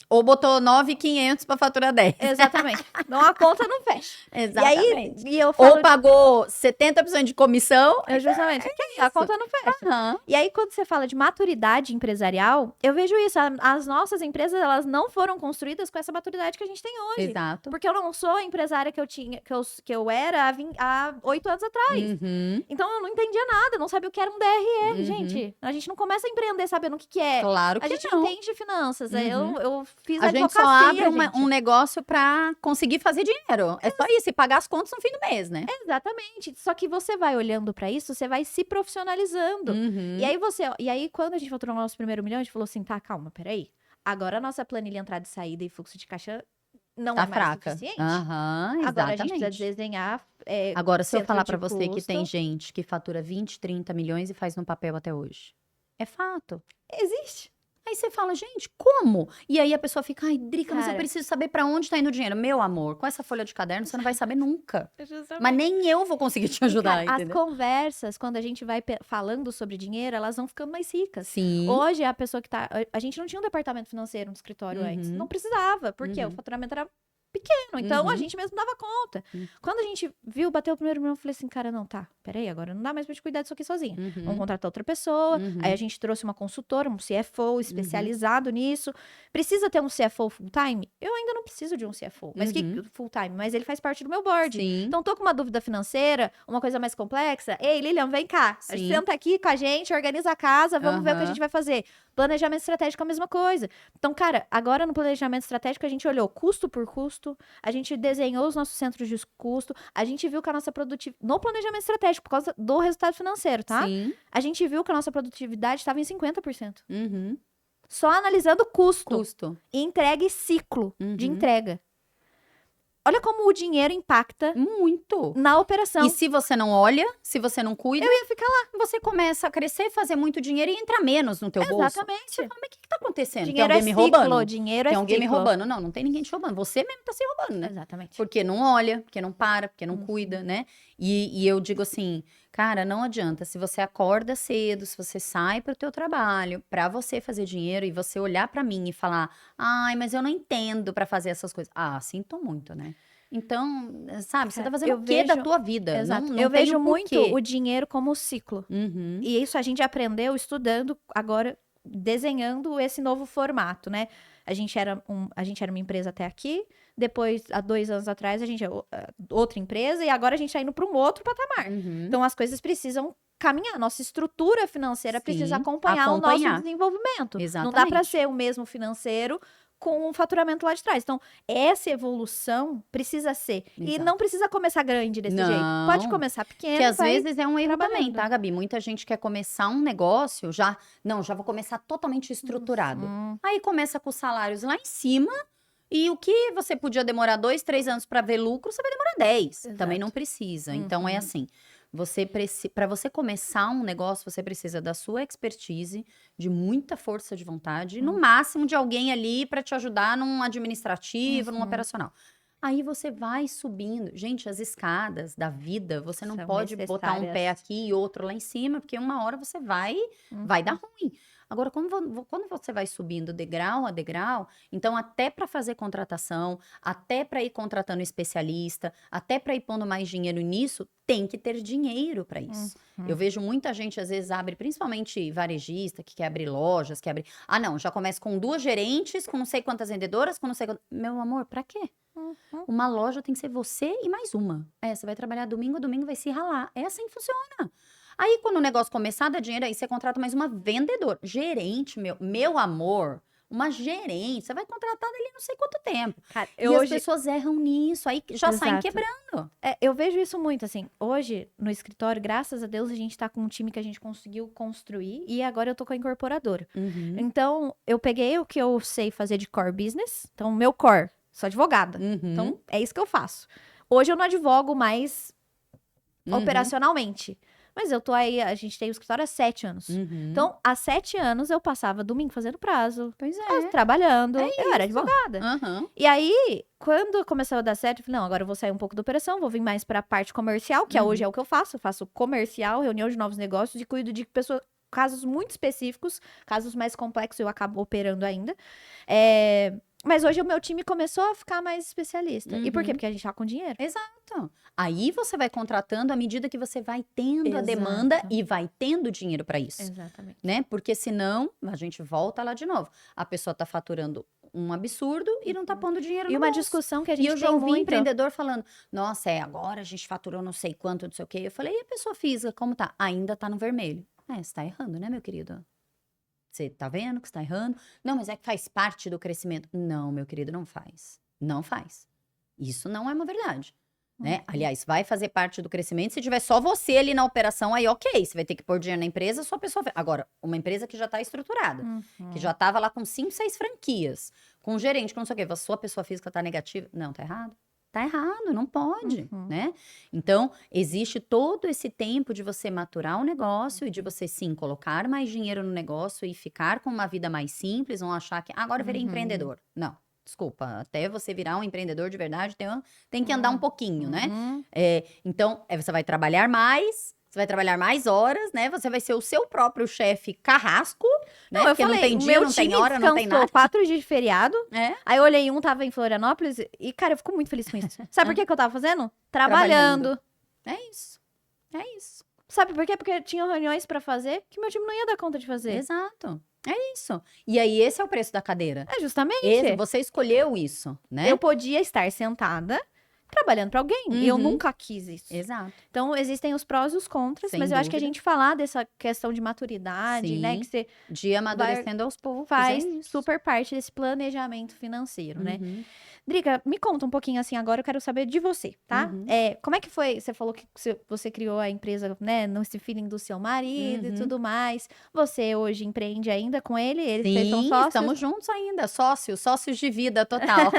Ou botou 9.500 pra faturar 10. Exatamente. Então a conta não fecha. Exatamente. E aí, eu falo, Ou pagou 70% de comissão. justamente, a conta não fecha. Aham. E aí, quando você fala de maturidade empresarial, eu vejo isso. As nossas empresas, elas não foram construídas com essa maturidade que a gente tem hoje. Exato. Porque eu não sou a empresária que eu tinha, que eu era há 8 anos atrás. Então, eu não entendia nada, não sabia o que era um DRE, gente. A gente não começa a empreender sabendo o que é. Claro que A gente não. entende finanças. Eu fiz A gente advocacia, só abre gente. um negócio pra conseguir fazer dinheiro. É só isso, e pagar as contas no fim do mês, né? Exatamente. Só que você vai olhando pra isso, você vai se profissionalizando. E aí, quando a gente faturou o nosso primeiro milhão, a gente falou assim, tá, calma, peraí. Agora a nossa planilha entrada e saída e fluxo de caixa não Tá é mais fraca. suficiente. Exatamente. Agora a gente precisa desenhar. Agora, se eu centro falar de pra você que custo. tem gente que fatura 20, 30 milhões e faz no papel até hoje. É fato. Existe. Aí você fala, gente, como? E aí a pessoa fica, ai, Drica, mas eu Cara. preciso saber pra onde tá indo o dinheiro. Meu amor, com essa folha de caderno você não vai saber nunca. Justamente. Mas nem eu vou conseguir te ajudar, Cara, as entendeu? conversas, quando a gente vai falando sobre dinheiro, elas vão ficando mais ricas. Sim. Hoje, a pessoa que tá. A gente não tinha um departamento financeiro no escritório antes. Não precisava, porque o faturamento era pequeno. Então, a gente mesmo dava conta. Quando a gente bateu o primeiro milhão, eu falei assim, cara, não, tá, peraí, agora não dá mais pra gente cuidar disso aqui sozinha. Vamos contratar outra pessoa. Aí a gente trouxe uma consultora, um CFO especializado nisso. Precisa ter um CFO full-time? Eu ainda não preciso de um CFO, mas que full-time? Mas ele faz parte do meu board. Sim. Então, tô com uma dúvida financeira, uma coisa mais complexa. Ei, Lilian, vem cá. Sim. Senta aqui com a gente, organiza a casa, vamos ver o que a gente vai fazer. Planejamento estratégico é a mesma coisa. Então, cara, agora no planejamento estratégico a gente olhou custo por custo, a gente desenhou os nossos centros de custo, a gente viu que a nossa produtividade, no planejamento estratégico, por causa do resultado financeiro, tá? Sim. A gente viu que a nossa produtividade estava em 50%. Só analisando custo. E entrega e ciclo de entrega. Olha como o dinheiro impacta Muito. na operação. E se você não olha, se você não cuida, Eu ia ficar lá. você começa a crescer, fazer muito dinheiro e entra menos no teu bolso. Exatamente. Você fala, mas o que tá acontecendo? Dinheiro tem é alguém me ciclo, roubando? dinheiro é Tem alguém me ciclo. roubando? Não, não tem ninguém te roubando. Você mesmo tá se roubando, né? Exatamente. Porque não olha, porque não para, porque não cuida, né? E eu digo assim, cara, não adianta. Se você acorda cedo, se você sai pro teu trabalho, pra você fazer dinheiro e você olhar pra mim e falar, ai, mas eu não entendo pra fazer essas coisas. Ah, sinto muito, né? Então, sabe, você tá fazendo eu o quê da vejo- tua vida? Exato. Não Eu tem vejo o muito porquê. o dinheiro como ciclo. E isso a gente aprendeu estudando agora, desenhando esse novo formato, né? A gente era uma empresa até aqui, depois, há 2 anos atrás, a gente é outra empresa, e agora a gente tá indo para um outro patamar. Então, as coisas precisam caminhar. Nossa estrutura financeira Sim, precisa acompanhar o nosso desenvolvimento. Não dá para Exatamente. ser o mesmo financeiro com o faturamento lá de trás. Então, essa evolução precisa ser. E Exato. não precisa começar grande desse jeito. Não. Pode começar pequeno. Que às vai vezes é um erro também, trabalhando. tá, Gabi? Muita gente quer começar um negócio, já vou começar totalmente estruturado. Aí começa com os salários lá em cima, e o que você podia demorar 2, 3 anos pra ver lucro, você vai demorar 10. Exato. Também não precisa. Então é assim, para você começar um negócio, você precisa da sua expertise, de muita força de vontade, e no máximo de alguém ali pra te ajudar num administrativo, num operacional. Aí você vai subindo. Gente, as escadas da vida, você não São pode botar um pé necessárias. aqui e outro lá em cima, porque uma hora você vai dar ruim. Agora, quando você vai subindo degrau a degrau, então até para fazer contratação, até para ir contratando especialista, até para ir pondo mais dinheiro nisso, tem que ter dinheiro para isso. Eu vejo muita gente, às vezes, abre, principalmente varejista, que quer abrir lojas, quer abrir... Ah, não, já começa com 2 gerentes, com não sei quantas vendedoras, com não sei quantas... Meu amor, para quê? Uma loja tem que ser você e mais uma. Você vai trabalhar domingo, domingo vai se ralar. É assim que funciona. Aí, quando o negócio começar a dar dinheiro, aí você contrata mais uma vendedora. Gerente, meu amor, uma gerente. Você vai contratar dali não sei quanto tempo. Cara, E as pessoas erram nisso, aí já saem Exato. quebrando. Eu vejo isso muito, assim. Hoje, no escritório, graças a Deus, a gente tá com um time que a gente conseguiu construir. E agora eu tô com a incorporadora. Então, eu peguei o que eu sei fazer de core business. Então, meu core, sou advogada. Então, é isso que eu faço. Hoje eu não advogo mais operacionalmente. Mas eu tô aí, a gente tem o escritório há 7 anos. Então, há 7 anos eu passava domingo fazendo prazo, Pois é. trabalhando, É eu era isso. advogada. Aham. E aí, quando começou a dar certo, eu falei, não, agora eu vou sair um pouco da operação, vou vir mais pra parte comercial, que hoje é o que eu faço comercial, reunião de novos negócios e cuido de pessoas, casos muito específicos, casos mais complexos eu acabo operando ainda. Mas hoje o meu time começou a ficar mais especialista. E por quê? Porque a gente tá com dinheiro. Exato. Aí você vai contratando à medida que você vai tendo a Exato. demanda e vai tendo dinheiro para isso, Exatamente. né? Porque senão a gente volta lá de novo. A pessoa tá faturando um absurdo e não tá pondo dinheiro E no uma bolso. discussão que a E gente eu já tem ouvi muito. empreendedor falando, nossa, agora a gente faturou não sei quanto, não sei o quê. Eu falei, e a pessoa física, como tá? Ainda tá no vermelho. Você tá errando, né, meu querido? Você tá vendo que você tá errando? Não, mas é que faz parte do crescimento. Não, meu querido, não faz. Não faz. Isso não é uma verdade. Né? Aliás, vai fazer parte do crescimento se tiver só você ali na operação, aí ok, você vai ter que pôr dinheiro na empresa, sua pessoa... Agora, uma empresa que já tá estruturada, que já tava lá com 5, 6 franquias, com um gerente, com não sei o quê, a sua pessoa física tá negativa, não, tá errado. Tá errado, não pode, né? Então, existe todo esse tempo de você maturar o negócio e de você, sim, colocar mais dinheiro no negócio e ficar com uma vida mais simples, não achar que, agora eu virei empreendedor. Não, desculpa, até você virar um empreendedor de verdade, tem que andar um pouquinho, né? Então, você vai trabalhar mais... Você vai trabalhar mais horas, né? Você vai ser o seu próprio chefe carrasco, né? Não, eu Porque falei, não tem o dia, meu não tem time hora, não tem nada. 4 dias de feriado. É. Aí eu olhei, tava em Florianópolis e, cara, eu fico muito feliz com isso. Sabe por que eu tava fazendo? Trabalhando. É isso. É isso. Sabe por quê? Porque tinha reuniões pra fazer que meu time não ia dar conta de fazer. Exato. É isso. E aí, esse é o preço da cadeira. É justamente. Você escolheu isso, né? Eu podia estar sentada trabalhando pra alguém. E eu nunca quis isso. Exato. Então, existem os prós e os contras, Sem mas eu acho que a dúvida. gente falar dessa questão de maturidade, Sim. né? Que você De amadurecendo aos poucos. faz é isso. super parte desse planejamento financeiro, né? Uhum. Drica, me conta um pouquinho assim agora, eu quero saber de você, tá? Como é que foi? Você falou que você criou a empresa, né, nesse feeling do seu marido e tudo mais. Você hoje empreende ainda com ele? Vocês são Sim, sócios? estamos juntos ainda, sócios de vida total.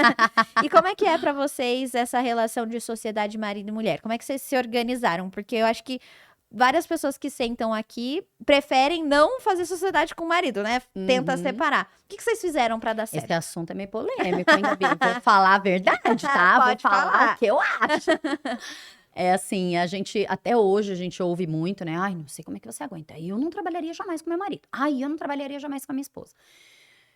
E como é que é pra vocês essa relação de sociedade marido e mulher? Como é que vocês se organizaram? Porque eu acho que várias pessoas que sentam aqui preferem não fazer sociedade com o marido, né? Tenta separar. O que vocês fizeram pra dar certo? Esse assunto é meio polêmico, hein, Gabi? Vou falar a verdade, tá? Pode Vou falar falar. o que eu acho. É assim, até hoje a gente ouve muito, né? Ai, não sei como é que você aguenta. Eu não trabalharia jamais com meu marido. Ai, eu não trabalharia jamais com a minha esposa.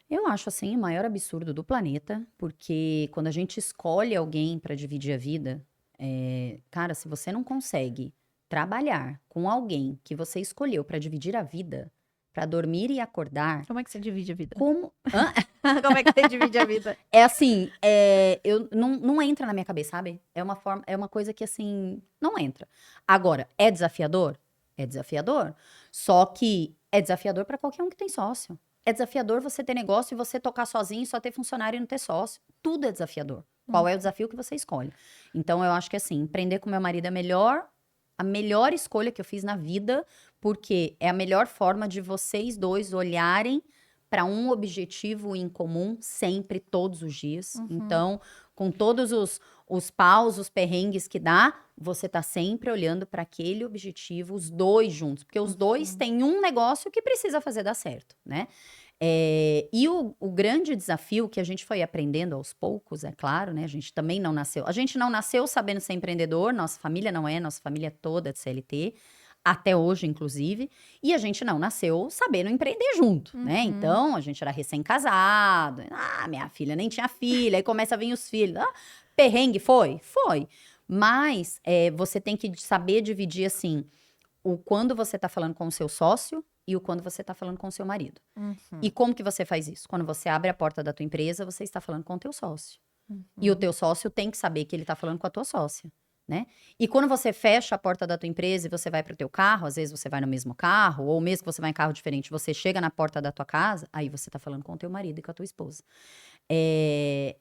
Eu acho, assim, o maior absurdo do planeta, porque quando a gente escolhe alguém pra dividir a vida, cara, se você não consegue trabalhar com alguém que você escolheu pra dividir a vida, pra dormir e acordar, Como é que você divide a vida? como... Como é que você divide a vida? É assim, não entra na minha cabeça, sabe? É uma coisa que, assim, não entra. Agora, é desafiador? É desafiador. Só que é desafiador pra qualquer um que tem sócio. É desafiador você ter negócio e você tocar sozinho, só ter funcionário e não ter sócio. Tudo é desafiador. Qual é o desafio que você escolhe? Então, eu acho que, assim, empreender com meu marido é a melhor escolha que eu fiz na vida, porque é a melhor forma de vocês dois olharem para um objetivo em comum sempre, todos os dias. Então, com todos os paus, os perrengues que dá, você tá sempre olhando para aquele objetivo, os dois juntos. Porque os dois têm um negócio que precisa fazer dar certo, né? E o grande desafio que a gente foi aprendendo aos poucos, é claro, né? A gente também não nasceu. A gente não nasceu sabendo ser empreendedor, nossa família não é, nossa família é toda de CLT. Até hoje, inclusive, e a gente não nasceu sabendo empreender junto, né? Então, a gente era recém-casado, minha filha nem tinha filha, aí começa a vir os filhos. Perrengue foi? Foi. Mas você tem que saber dividir, assim, o quando você tá falando com o seu sócio e o quando você tá falando com o seu marido. E como que você faz isso? Quando você abre a porta da tua empresa, você está falando com o teu sócio. E o teu sócio tem que saber que ele tá falando com a tua sócia. Né? E quando você fecha a porta da tua empresa e você vai pro teu carro, às vezes você vai no mesmo carro, ou mesmo que você vai em carro diferente, você chega na porta da tua casa, aí você tá falando com o teu marido e com a tua esposa.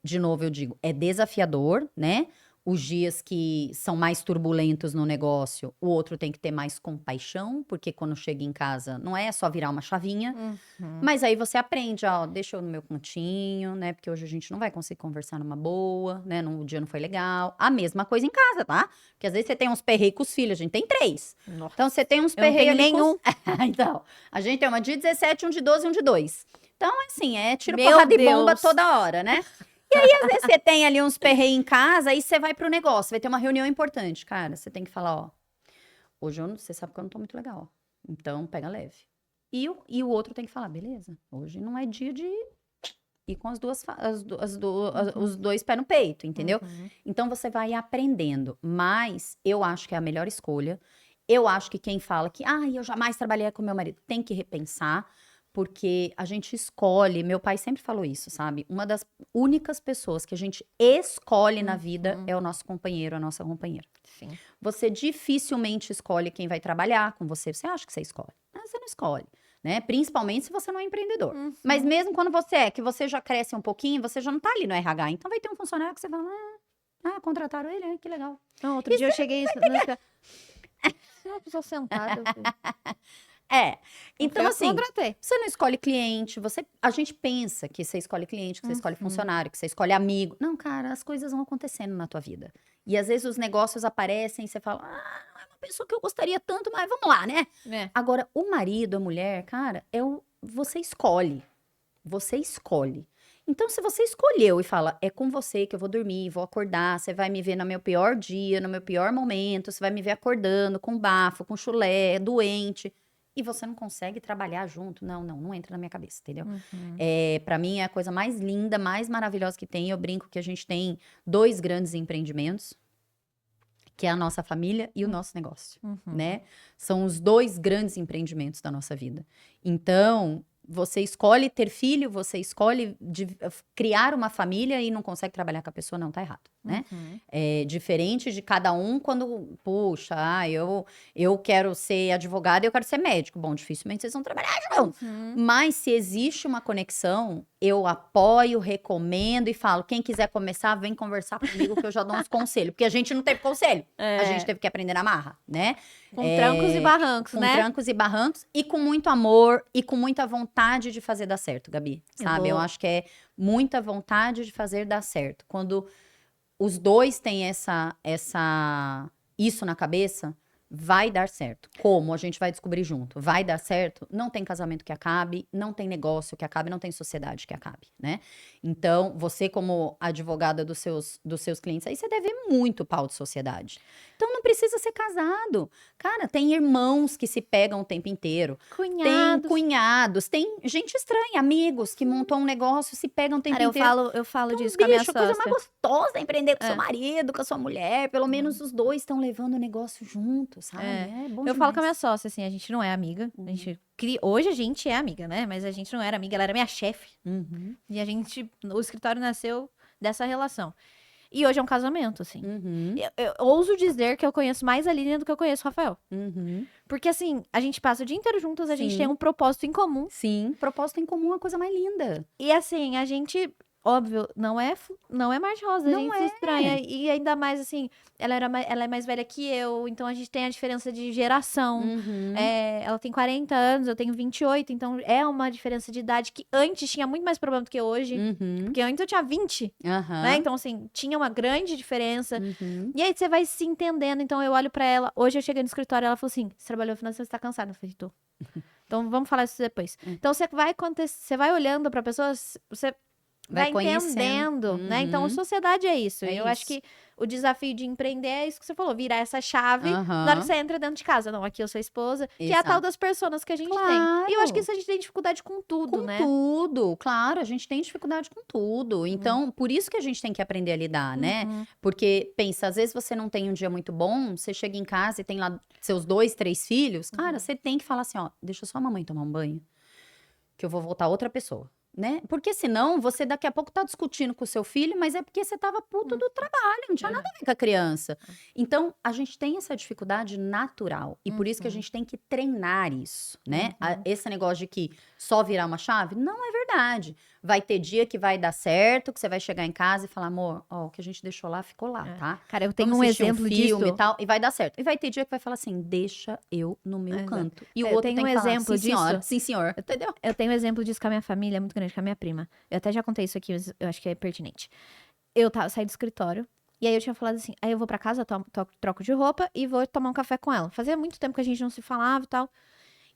De novo, eu digo, é desafiador, né? os dias que são mais turbulentos no negócio, o outro tem que ter mais compaixão, porque quando chega em casa não é só virar uma chavinha, mas aí você aprende, ó, deixa eu no meu cantinho, né? Porque hoje a gente não vai conseguir conversar numa boa, né? O dia não foi legal. A mesma coisa em casa, tá? Porque às vezes você tem uns perreios com os filhos, a gente tem 3. Nossa. Então você tem uns Eu não perreios tenho ali nenhum. Então, a gente tem uma de 17, um de 12 e um de 2. Então, assim, tiro Meu porrada e bomba Deus. toda hora, né? E aí, às vezes, você tem ali uns perreios em casa, aí você vai pro negócio, vai ter uma reunião importante. Cara, você tem que falar, ó, hoje você sabe que eu não tô muito legal, então pega leve. E o outro tem que falar, beleza, hoje não é dia de ir com os dois pés no peito, entendeu? Então, você vai aprendendo, mas eu acho que é a melhor escolha. Eu acho que quem fala que, eu jamais trabalhei com meu marido, tem que repensar, porque a gente escolhe, meu pai sempre falou isso, sabe? Uma das únicas pessoas que a gente escolhe na vida é o nosso companheiro, a nossa companheira. Sim. Você dificilmente escolhe quem vai trabalhar com você. Você acha que você escolhe? Mas você não escolhe, né? Principalmente se você não é empreendedor. Mas mesmo quando que você já cresce um pouquinho, você já não tá ali no RH. Então vai ter um funcionário que você fala, contrataram ele, que legal. Não, outro dia eu cheguei... Uma pessoa sentada. Então assim, Contratei. você não escolhe cliente, a gente pensa que você escolhe cliente, que você escolhe funcionário, que você escolhe amigo. Não, cara, as coisas vão acontecendo na tua vida. E às vezes os negócios aparecem e você fala, é uma pessoa que eu gostaria tanto, mas vamos lá, né? Agora, o marido, a mulher, cara, você escolhe. Você escolhe. Então, se você escolheu e fala, é com você que eu vou dormir, vou acordar, você vai me ver no meu pior dia, no meu pior momento, você vai me ver acordando com bafo, com chulé, doente, e você não consegue trabalhar junto. Não entra na minha cabeça, entendeu? Pra mim é a coisa mais linda, mais maravilhosa que tem. Eu brinco que a gente tem 2 grandes empreendimentos, que é a nossa família e o nosso negócio, né? São os 2 grandes empreendimentos da nossa vida. Então, você escolhe ter filho, você escolhe criar uma família e não consegue trabalhar com a pessoa, não, tá errado, né? É diferente de cada um quando, puxa, eu quero ser advogado e eu quero ser médico. Bom, dificilmente vocês vão trabalhar junto. Mas se existe uma conexão, eu apoio, recomendo e falo, quem quiser começar, vem conversar comigo que eu já dou uns conselhos. Porque a gente não teve conselho, a gente teve que aprender na marra, né? Com trancos e barrancos, né? Com trancos e barrancos e com muito amor e com muita vontade de fazer dar certo, Gabi, sabe? Eu acho que é muita vontade de fazer dar certo. Quando os 2 têm isso na cabeça, vai dar certo. Como? A gente vai descobrir junto. Vai dar certo? Não tem casamento que acabe, não tem negócio que acabe, não tem sociedade que acabe, né? Então, você como advogada dos seus clientes, aí você deve ver muito pau de sociedade. Então, não precisa ser casado. Cara, tem irmãos que se pegam o tempo inteiro. Tem cunhados, tem gente estranha, amigos que montam um negócio, se pegam o tempo inteiro. Eu falo Então, disso com a minha bicho, a coisa mais sócia. gostosa é empreender com seu marido, com a sua mulher. Pelo menos os 2 estão levando o negócio juntos, sabe? É bom Eu falo com a minha demais. sócia, assim, a gente não é amiga. A gente hoje a gente é amiga, né? Mas a gente não era amiga, ela era minha chefe. E o escritório nasceu dessa relação. E hoje é um casamento, assim. Eu ouso dizer que eu conheço mais a Lilian do que eu conheço o Rafael. Porque, assim, a gente passa o dia inteiro juntos, a gente tem um propósito em comum. Sim, propósito em comum é a coisa mais linda. E, assim, a gente... Óbvio, não é mar de rosa, a gente se estranha. E ainda mais, assim, ela é mais velha que eu, então a gente tem a diferença de geração. Ela tem 40 anos, eu tenho 28, então é uma diferença de idade que antes tinha muito mais problema do que hoje. Porque antes eu tinha 20, né? Então, assim, tinha uma grande diferença. E aí você vai se entendendo. Então, eu olho pra ela. Hoje eu cheguei no escritório, ela falou assim, você trabalhou no final, você tá cansada? Eu falei, tô. Então, vamos falar isso depois. Então, você vai olhando pra pessoa, você... vai entendendo, né? Então, a sociedade é isso. Eu acho que o desafio de empreender é isso que você falou, virar essa chave na hora que você entra dentro de casa. Não, aqui eu sou a esposa, que é a tal das personas que a gente tem. E eu acho que isso a gente tem dificuldade com tudo, né? Com tudo, claro, a gente tem dificuldade com tudo. Então, por isso que a gente tem que aprender a lidar, né? Porque, pensa, às vezes você não tem um dia muito bom, você chega em casa e tem lá seus 2, 3 filhos, cara, você tem que falar assim, ó, deixa só a mamãe tomar um banho, que eu vou voltar outra pessoa. Né? Porque senão você daqui a pouco tá discutindo com o seu filho, mas é porque você tava puto do trabalho, não tinha nada a ver com a criança. Então, a gente tem essa dificuldade natural. E por isso que a gente tem que treinar isso, né? Esse negócio de que só virar uma chave, não é verdade. Vai ter dia que vai dar certo, que você vai chegar em casa e falar, amor, ó, o que a gente deixou lá, ficou lá, tá? Cara, eu tenho Vamos um assistir exemplo filme disso. e tal, e vai dar certo. E vai ter dia que vai falar assim, deixa eu no meu Exato. canto. E o Eu outro tenho tem um que falar, exemplo sim, senhora, disso. sim, senhor. Entendeu? Eu tenho um exemplo disso com a minha família, muito grande, com a minha prima. Eu até já contei isso aqui, mas eu acho que é pertinente. Saí do escritório, e aí eu tinha falado assim, aí eu vou pra casa, troco de roupa e vou tomar um café com ela. Fazia muito tempo que a gente não se falava e tal.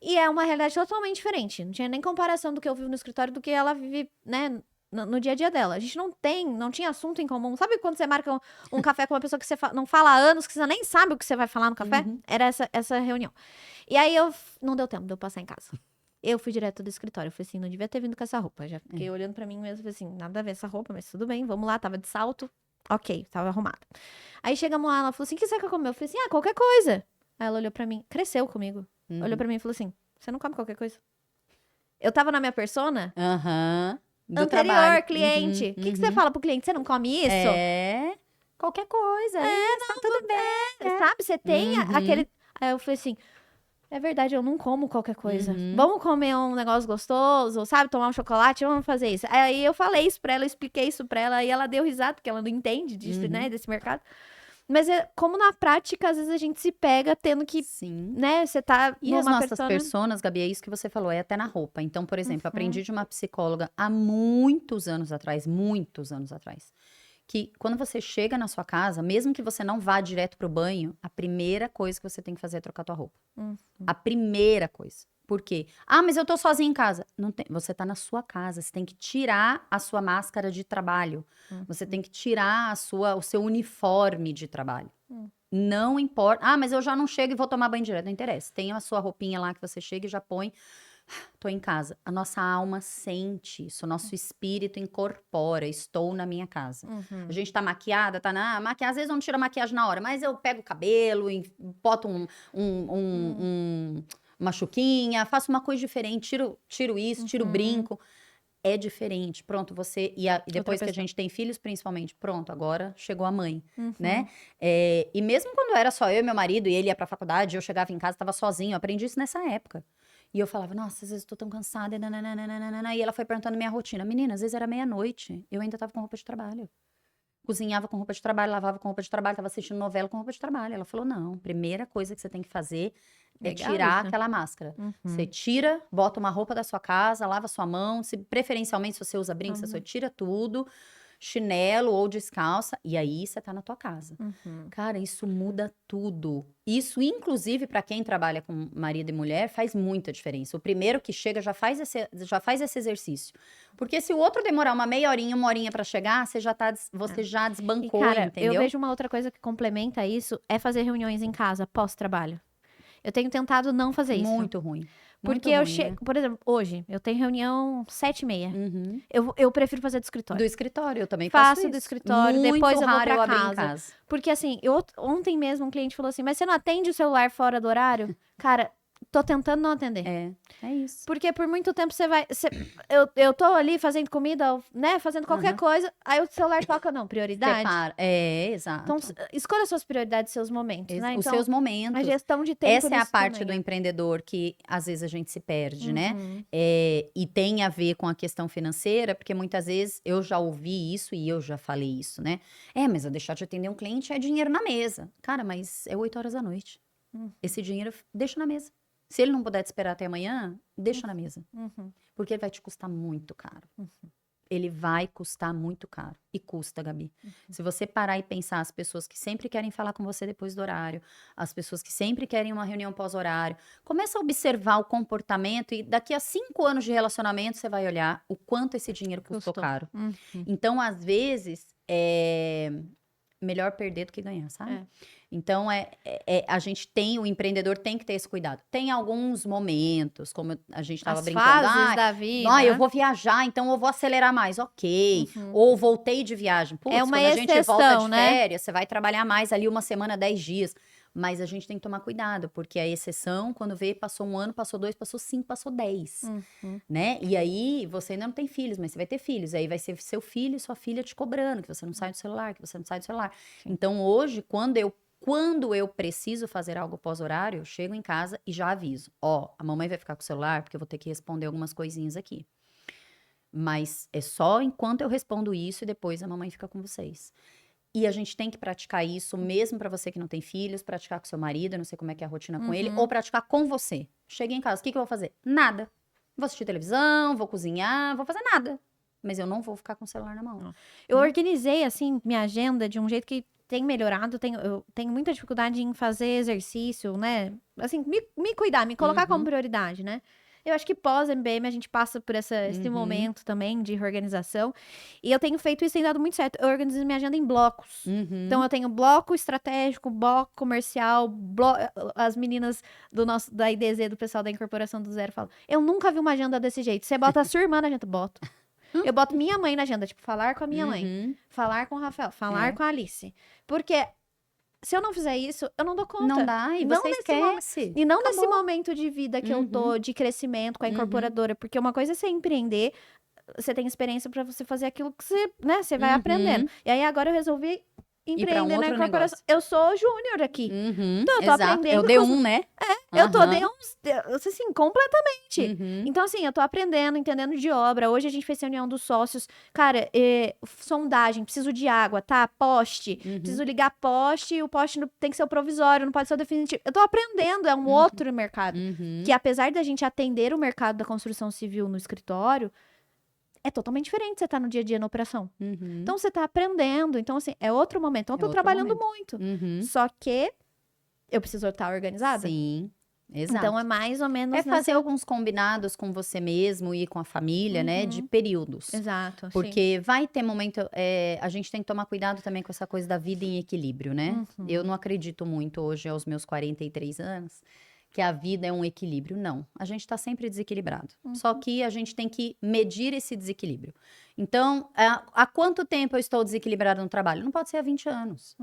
E é uma realidade totalmente diferente. Não tinha nem comparação do que eu vivo no escritório do que ela vive, né, no dia a dia dela. A gente não tinha assunto em comum. Sabe quando você marca um café com uma pessoa que você não fala há anos, que você nem sabe o que você vai falar no café? Uhum. Era essa reunião. E aí não deu tempo de eu passar em casa. Eu fui direto do escritório. Eu falei assim, não devia ter vindo com essa roupa. Já fiquei olhando pra mim mesmo, falei assim, nada a ver essa roupa, mas tudo bem, vamos lá. Tava de salto, ok, tava arrumada. Aí chegamos lá, ela falou assim, o que você quer comer? Eu falei assim, qualquer coisa. Aí ela olhou pra mim, cresceu comigo. Olhou pra mim e falou assim, você não come qualquer coisa? Eu tava na minha persona Aham. Do anterior, trabalho. cliente. O que você fala pro cliente? Você não come isso? É, qualquer coisa. Tá tudo bem. Sabe, você tem Uhum. aquele... Aí eu falei assim, é verdade, eu não como qualquer coisa. Uhum. Vamos comer um negócio gostoso, sabe? Tomar um chocolate, vamos fazer isso. Aí eu falei isso pra ela, eu expliquei isso pra ela, e ela deu risada, porque ela não entende disso, né, desse mercado. Mas como na prática, às vezes a gente se pega tendo que, Sim. né, você tá E as numa nossas personas, Gabi, é isso que você falou, é até na roupa. Então, por exemplo, aprendi de uma psicóloga há muitos anos atrás, que quando você chega na sua casa, mesmo que você não vá direto pro banho, a primeira coisa que você tem que fazer é trocar tua roupa. A primeira coisa. Por quê? Mas eu tô sozinha em casa. Não tem, você tá na sua casa, você tem que tirar a sua máscara de trabalho. Você tem que tirar o seu uniforme de trabalho. Não importa. Mas eu já não chego e vou tomar banho direto. Não interessa. Tem a sua roupinha lá que você chega e já põe. Tô em casa. A nossa alma sente isso, o nosso espírito incorpora, estou na minha casa. A gente tá maquiada, maquiagem, às vezes eu não tiro a maquiagem na hora, mas eu pego o cabelo, boto uma chuquinha, faço uma coisa diferente, tiro isso, tiro o brinco. É diferente. Pronto, você... E depois que a gente tem filhos, principalmente, pronto, agora chegou a mãe, né? E mesmo quando era só eu e meu marido, e ele ia pra faculdade, eu chegava em casa, tava sozinho, eu aprendi isso nessa época. E eu falava, nossa, às vezes eu tô tão cansada, e ela foi perguntando minha rotina. Menina, às vezes era meia-noite, eu ainda tava com roupa de trabalho. Cozinhava com roupa de trabalho, lavava com roupa de trabalho, tava assistindo novela com roupa de trabalho. Ela falou, não, primeira coisa que você tem que fazer é Legal tirar isso. aquela máscara. Você tira, bota uma roupa da sua casa, lava sua mão, preferencialmente se você usa brinco, você só tira tudo, chinelo ou descalça, e aí você tá na tua casa. Cara, isso muda tudo. Isso, inclusive, para quem trabalha com marido e mulher, faz muita diferença. O primeiro que chega já faz esse exercício. Porque se o outro demorar uma meia horinha, uma horinha para chegar, você já desbancou, E, cara, entendeu? eu vejo uma outra coisa que complementa isso, é fazer reuniões em casa, pós-trabalho. Eu tenho tentado não fazer isso. Muito ruim. Porque Muito eu ruim, chego, né? por exemplo, hoje, eu tenho reunião 7h30. Eu prefiro fazer do escritório. Do escritório, eu também Faço faço isso. do escritório, Muito depois eu vou raro pra eu abrir casa. em casa. Porque assim, ontem mesmo um cliente falou assim, mas você não atende o celular fora do horário? Cara, tô tentando não atender. É isso. Porque por muito tempo eu tô ali fazendo comida, né? Fazendo qualquer coisa, aí o celular toca, não, prioridade. Separa. Exato. Então, escolha suas prioridades, seus momentos, né? Os Então, seus momentos. a gestão de tempo Essa é a nisso parte também, do né? empreendedor que às vezes a gente se perde, né? E tem a ver com a questão financeira, porque muitas vezes eu já ouvi isso e eu já falei isso, né? Mas eu deixar de atender um cliente é dinheiro na mesa. Cara, mas é 8 horas da noite. Esse dinheiro deixa na mesa. Se ele não puder te esperar até amanhã, deixa na mesa. Porque ele vai te custar muito caro. Ele vai custar muito caro. E custa, Gabi. Se você parar e pensar, as pessoas que sempre querem falar com você depois do horário, as pessoas que sempre querem uma reunião pós-horário, começa a observar o comportamento e daqui a 5 anos de relacionamento, você vai olhar o quanto esse dinheiro custou caro. Então, às vezes, é melhor perder do que ganhar, sabe? Então, a gente o empreendedor tem que ter esse cuidado. Tem alguns momentos, como a gente estava brincando. Fases da vida. Eu vou viajar, então eu vou acelerar mais. Ok. Ou voltei de viagem. Putz, É uma quando a gente volta exceção, de né? férias, você vai trabalhar mais ali 1 semana, 10 dias. Mas a gente tem que tomar cuidado, porque a exceção, quando vê, passou 1 ano, passou 2, passou 5, passou 10, né? E aí, você ainda não tem filhos, mas você vai ter filhos. Aí vai ser seu filho e sua filha te cobrando, que você não sai do celular, que você não sai do celular. Então, hoje, quando eu preciso fazer algo pós-horário, eu chego em casa e já aviso. A mamãe vai ficar com o celular, porque eu vou ter que responder algumas coisinhas aqui. Mas é só enquanto eu respondo isso e depois a mamãe fica com vocês. E a gente tem que praticar isso, mesmo pra você que não tem filhos, praticar com seu marido, eu não sei como é que é a rotina com ele, ou praticar com você. Cheguei em casa, o que eu vou fazer? Nada. Vou assistir televisão, vou cozinhar, vou fazer nada. Mas eu não vou ficar com o celular na mão. Eu organizei, assim, minha agenda de um jeito que tem melhorado. Eu tenho muita dificuldade em fazer exercício, né? Assim, me cuidar, me colocar como prioridade, né? Eu acho que pós-MBM a gente passa por esse momento também de reorganização. E eu tenho feito isso, tem dado muito certo. Eu organizo minha agenda em blocos. Então, eu tenho bloco estratégico, bloco comercial, as meninas da IDZ, do pessoal da Incorporação do Zero, falam, eu nunca vi uma agenda desse jeito. Você bota a sua irmã na agenda? Boto. Eu boto minha mãe na agenda, tipo, falar com a minha mãe, falar com o Rafael, falar com a Alice. Porque se eu não fizer isso, eu não dou conta. Não dá, e você esquece. E não nesse momento de vida que eu tô, de crescimento com a incorporadora. Porque uma coisa é você empreender, você tem experiência pra você fazer aquilo que você, né, você vai aprendendo. E aí agora eu resolvi empreender na incorporação. Eu sou júnior aqui. Então eu tô aprendendo. É o D1, né? Eu tô assim, completamente. Então, assim, eu tô aprendendo, entendendo de obra. Hoje a gente fez reunião dos sócios. Cara, sondagem, preciso de água, tá? Poste. Preciso ligar poste, o poste tem que ser o provisório, não pode ser o definitivo. Eu tô aprendendo, é um outro mercado. Que apesar da gente atender o mercado da construção civil no escritório, é totalmente diferente você tá no dia a dia na operação. Então, você tá aprendendo. Então, assim, é outro momento. Então, eu tô trabalhando muito. Só que eu preciso estar organizada. Sim, exato. Então, é mais ou menos... fazer alguns combinados com você mesmo e com a família, né? De períodos. Exato. Porque vai ter momento... a gente tem que tomar cuidado também com essa coisa da vida em equilíbrio, né? Eu não acredito muito hoje, aos meus 43 anos... que a vida é um equilíbrio. Não, a gente está sempre desequilibrado. Só que a gente tem que medir esse desequilíbrio. Então, há quanto tempo eu estou desequilibrado no trabalho? Não pode ser há 20 anos.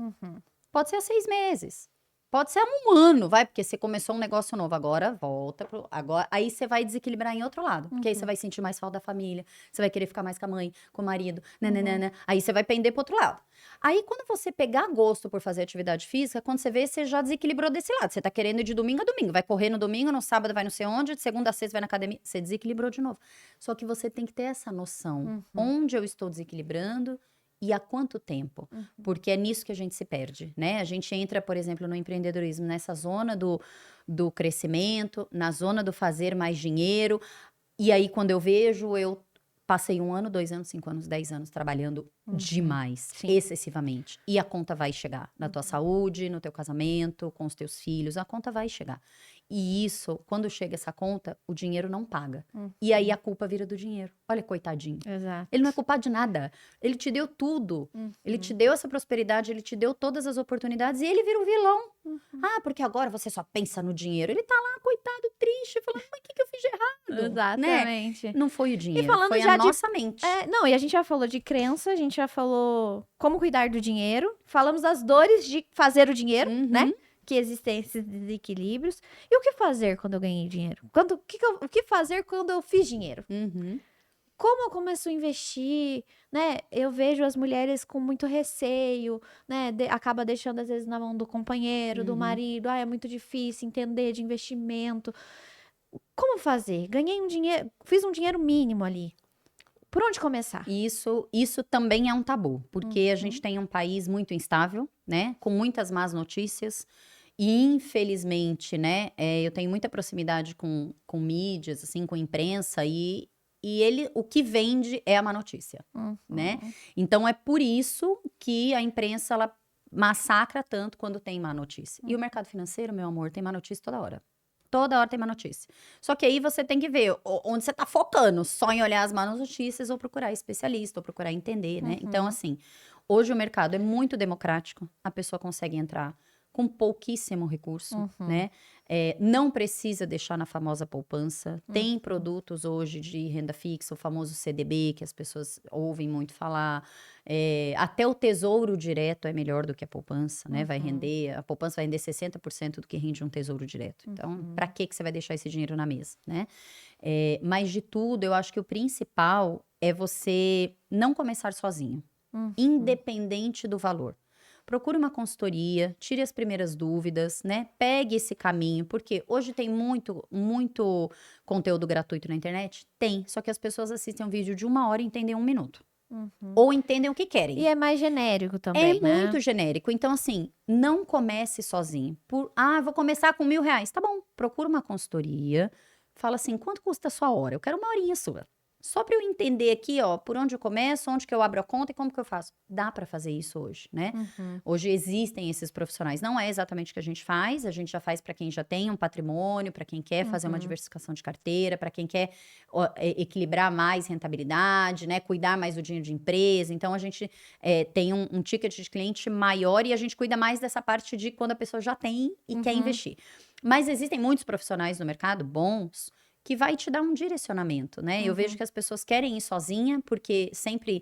Pode ser há 6 meses. Pode ser há 1 ano, vai, porque você começou um negócio novo. Agora, volta agora. Aí você vai desequilibrar em outro lado. Porque aí você vai sentir mais falta da família. Você vai querer ficar mais com a mãe, com o marido. Aí você vai pender pro outro lado. Aí, quando você pegar gosto por fazer atividade física, quando você vê, você já desequilibrou desse lado. Você tá querendo ir de domingo a domingo. Vai correr no domingo, no sábado vai não sei onde, de segunda a sexta vai na academia. Você desequilibrou de novo. Só que você tem que ter essa noção. Onde eu estou desequilibrando e há quanto tempo? Porque é nisso que a gente se perde, né? A gente entra, por exemplo, no empreendedorismo, nessa zona do crescimento, na zona do fazer mais dinheiro. E aí, quando eu vejo, eu passei 1 ano, 2 anos, 5 anos, 10 anos trabalhando demais, excessivamente. E a conta vai chegar na tua saúde, no teu casamento, com os teus filhos, a conta vai chegar. E isso, quando chega essa conta, o dinheiro não paga. E aí a culpa vira do dinheiro. Olha, coitadinho. Exato. Ele não é culpado de nada. Ele te deu tudo. Ele te deu essa prosperidade, ele te deu todas as oportunidades e ele vira um vilão. Ah, porque agora você só pensa no dinheiro. Ele tá lá, coitado, triste, falando, mas o que eu fiz de errado? Exatamente. Né? Não foi o dinheiro, E falando foi já a nossa mente. Não, e a gente já falou de crença, a gente já falou como cuidar do dinheiro, falamos das dores de fazer o dinheiro, né? Que existem esses desequilíbrios. E o que fazer quando eu ganhei dinheiro? O que fazer quando eu fiz dinheiro? Como eu começo a investir, né? Eu vejo as mulheres com muito receio, né? Acaba deixando, às vezes, na mão do companheiro, do marido. É muito difícil entender de investimento. Como fazer? Ganhei um dinheiro, fiz um dinheiro mínimo ali. Por onde começar? Isso também é um tabu, porque a gente tem um país muito instável, né? Com muitas más notícias. E, infelizmente, né? Eu tenho muita proximidade com mídias, assim, com imprensa, e o que vende é a má notícia, né? Então, é por isso que a imprensa, ela massacra tanto quando tem má notícia. E o mercado financeiro, meu amor, tem má notícia toda hora. Toda hora tem má notícia. Só que aí você tem que ver onde você tá focando. Só em olhar as más notícias ou procurar especialista, ou procurar entender, né? Então, assim, hoje o mercado é muito democrático. A pessoa consegue entrar com pouquíssimo recurso, né? Não precisa deixar na famosa poupança. Tem produtos hoje de renda fixa, o famoso CDB, que as pessoas ouvem muito falar. Até o tesouro direto é melhor do que a poupança, né? Vai render, a poupança vai render 60% do que rende um tesouro direto. Então, para que você vai deixar esse dinheiro na mesa, né? Mas de tudo, eu acho que o principal é você não começar sozinho, independente do valor. procure uma consultoria, tire as primeiras dúvidas, né? Pegue esse caminho, porque hoje tem muito conteúdo gratuito na internet? Tem, só que as pessoas assistem um vídeo de 1 hora e entendem 1 minuto. Ou entendem o que querem. E é mais genérico também, né? Muito genérico. Então, assim, não comece sozinho. Vou começar com R$1.000. Tá bom, procura uma consultoria. Fala assim, quanto custa a sua hora? Eu quero 1 horinha sua. Só para eu entender aqui, ó, por onde eu começo, onde que eu abro a conta e como que eu faço. Dá para fazer isso hoje, né? Hoje existem esses profissionais. Não é exatamente o que a gente já faz para quem já tem um patrimônio, para quem quer fazer uma diversificação de carteira, para quem quer equilibrar mais rentabilidade, né? Cuidar mais do dinheiro de empresa. Então, a gente tem um ticket de cliente maior e a gente cuida mais dessa parte de quando a pessoa já tem e quer investir. Mas existem muitos profissionais no mercado bons que vai te dar um direcionamento, né? Eu vejo que as pessoas querem ir sozinha, porque sempre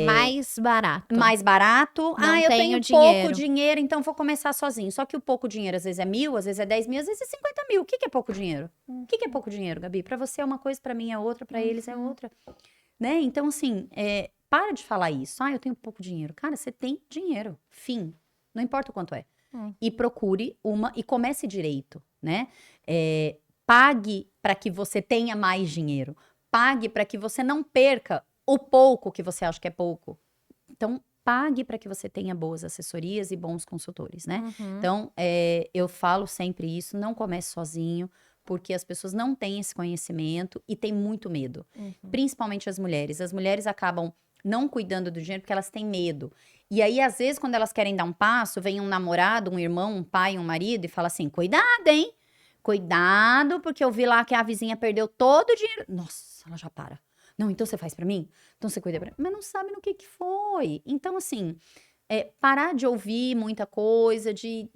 Mais barato. mais barato. Não Eu tenho tenho dinheiro. pouco dinheiro, então vou começar sozinho. Só que o pouco dinheiro, às vezes é 1.000, às vezes é 10 mil, às vezes é 50 mil. O que que é pouco dinheiro? O que que é pouco dinheiro, Gabi? Pra você é uma coisa, pra mim é outra, pra eles é outra. Né? Então, assim, para de falar isso. Eu tenho pouco dinheiro. Cara, você tem dinheiro. Fim. Não importa o quanto é. E procure e comece direito, né? Pague para que você tenha mais dinheiro. Pague para que você não perca o pouco que você acha que é pouco. Então, pague para que você tenha boas assessorias e bons consultores, né? Então, eu falo sempre isso, não comece sozinho, porque as pessoas não têm esse conhecimento e têm muito medo. Principalmente as mulheres. As mulheres acabam não cuidando do dinheiro porque elas têm medo. E aí, às vezes, quando elas querem dar um passo, vem um namorado, um irmão, um pai, um marido e fala assim, cuidado, hein? Cuidado, porque eu vi lá que a vizinha perdeu todo o dinheiro. Nossa, ela já para. Não, então você faz pra mim? Então você cuida pra mim? Mas não sabe no que foi. Então, assim, parar de ouvir muita coisa,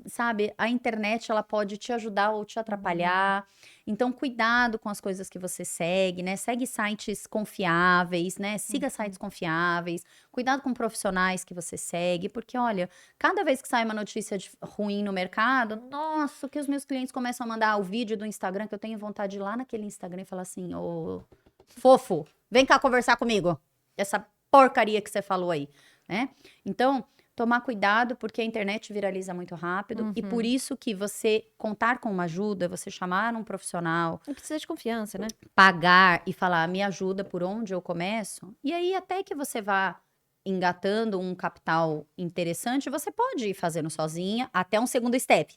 sabe? A internet, ela pode te ajudar ou te atrapalhar. Então, cuidado com as coisas que você segue, né? Segue sites confiáveis, né? Siga sites confiáveis. Cuidado com profissionais que você segue, porque, olha, cada vez que sai uma notícia ruim no mercado, nossa, que os meus clientes começam a mandar o vídeo do Instagram, que eu tenho vontade de ir lá naquele Instagram e falar assim, ô, fofo, vem cá conversar comigo. Essa porcaria que você falou aí, né? Então, tomar cuidado, porque a internet viraliza muito rápido. E por isso que você contar com uma ajuda, você chamar um profissional. E precisa de confiança, né? Pagar e falar, me ajuda por onde eu começo. E aí, até que você vá engatando um capital interessante, você pode ir fazendo sozinha até um segundo step.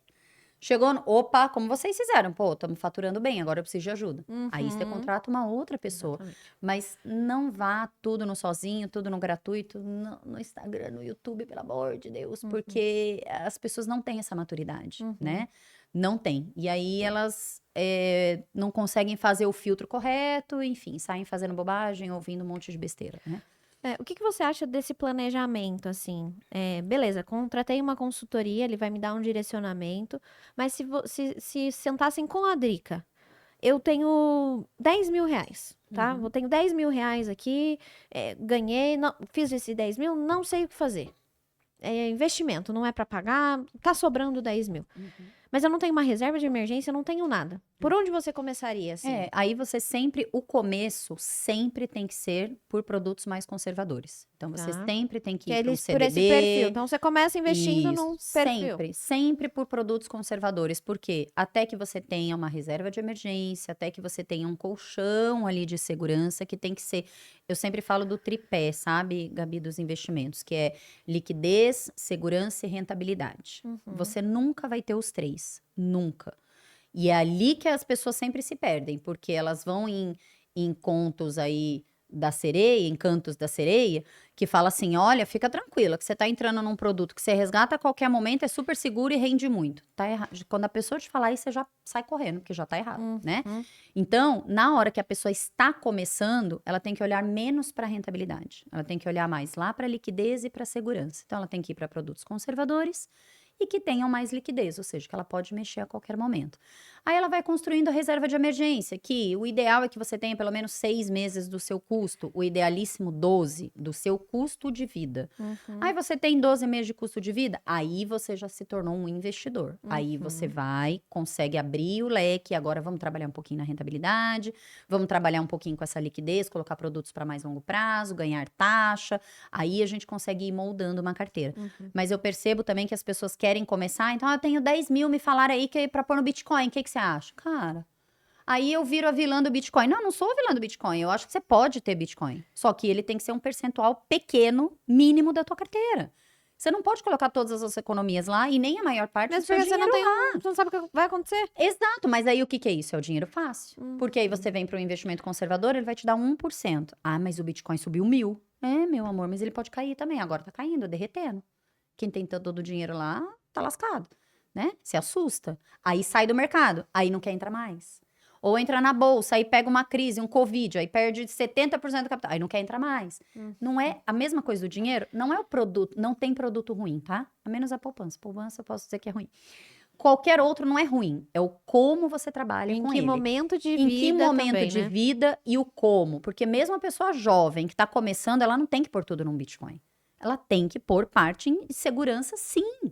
Chegou, opa, como vocês fizeram? Pô, estamos faturando bem, agora eu preciso de ajuda. Aí você contrata uma outra pessoa. Exatamente. Mas não vá tudo no sozinho, tudo no gratuito, no Instagram, no YouTube, pelo amor de Deus, porque as pessoas não têm essa maturidade, né? Não tem. E aí elas não conseguem fazer o filtro correto, enfim, saem fazendo bobagem, ouvindo um monte de besteira, né? O que você acha desse planejamento, assim? Beleza, contratei uma consultoria, ele vai me dar um direcionamento, mas se sentassem com a Drica, eu tenho 10 mil reais, tá? Eu tenho 10 mil reais aqui, ganhei, fiz esse 10 mil, não sei o que fazer. Investimento, não é para pagar, tá sobrando 10 mil. Mas eu não tenho uma reserva de emergência, eu não tenho nada. Por onde você começaria, assim? Aí você o começo sempre tem que ser por produtos mais conservadores. Então, você Tá. sempre tem que Que ir para um eles, por esse CDB. perfil. Então, você começa investindo num Isso, perfil. sempre por produtos conservadores, porque até que você tenha uma reserva de emergência, até que você tenha um colchão ali de segurança, que tem que ser, eu sempre falo do tripé, sabe, Gabi, dos investimentos, que é liquidez, segurança e rentabilidade. Você nunca vai ter os três, nunca. E é ali que as pessoas sempre se perdem, porque elas vão em contos aí da sereia, em cantos da sereia, que fala assim, olha, fica tranquila, que você tá entrando num produto que você resgata a qualquer momento, é super seguro e rende muito. Tá errado. Quando a pessoa te falar isso, você já sai correndo, porque já tá errado, né? Então, na hora que a pessoa está começando, ela tem que olhar menos para rentabilidade. Ela tem que olhar mais lá para liquidez e para segurança. Então, ela tem que ir para produtos conservadores e que tenham mais liquidez, ou seja, que ela pode mexer a qualquer momento. Aí ela vai construindo a reserva de emergência, que o ideal é que você tenha pelo menos 6 meses do seu custo, o idealíssimo 12 do seu custo de vida. Aí você tem 12 meses de custo de vida, aí você já se tornou um investidor. Aí você vai, consegue abrir o leque, agora vamos trabalhar um pouquinho na rentabilidade, vamos trabalhar um pouquinho com essa liquidez, colocar produtos para mais longo prazo, ganhar taxa, aí a gente consegue ir moldando uma carteira. Mas eu percebo também que as pessoas querem começar, então eu tenho 10 mil, me falaram aí que é para pôr no Bitcoin, o que você acha? Cara, aí eu viro a vilã do Bitcoin. Não sou a vilã do Bitcoin, eu acho que você pode ter Bitcoin, só que ele tem que ser um percentual pequeno, mínimo da tua carteira. Você não pode colocar todas as suas economias lá e nem a maior parte do seu Mas porque dinheiro lá. você não sabe o que vai acontecer. Exato, mas aí o que é isso? É o dinheiro fácil. Porque aí você vem para um investimento conservador, ele vai te dar 1%. Ah, mas o Bitcoin subiu 1.000. É, meu amor, mas ele pode cair também. Agora tá caindo, derretendo. Quem tem todo o dinheiro lá, tá lascado, né? Se assusta. Aí sai do mercado, aí não quer entrar mais. Ou entra na bolsa, aí pega uma crise, um Covid, aí perde 70% do capital, aí não quer entrar mais. Não é a mesma coisa do dinheiro, não é o produto, não tem produto ruim, tá? A menos a poupança. Poupança eu posso dizer que é ruim. Qualquer outro não é ruim, é o como você trabalha com ele. Em que momento de Em vida que momento também, de né? vida e o como. Porque mesmo a pessoa jovem que está começando, ela não tem que pôr tudo num Bitcoin. Ela tem que pôr parte em segurança, sim.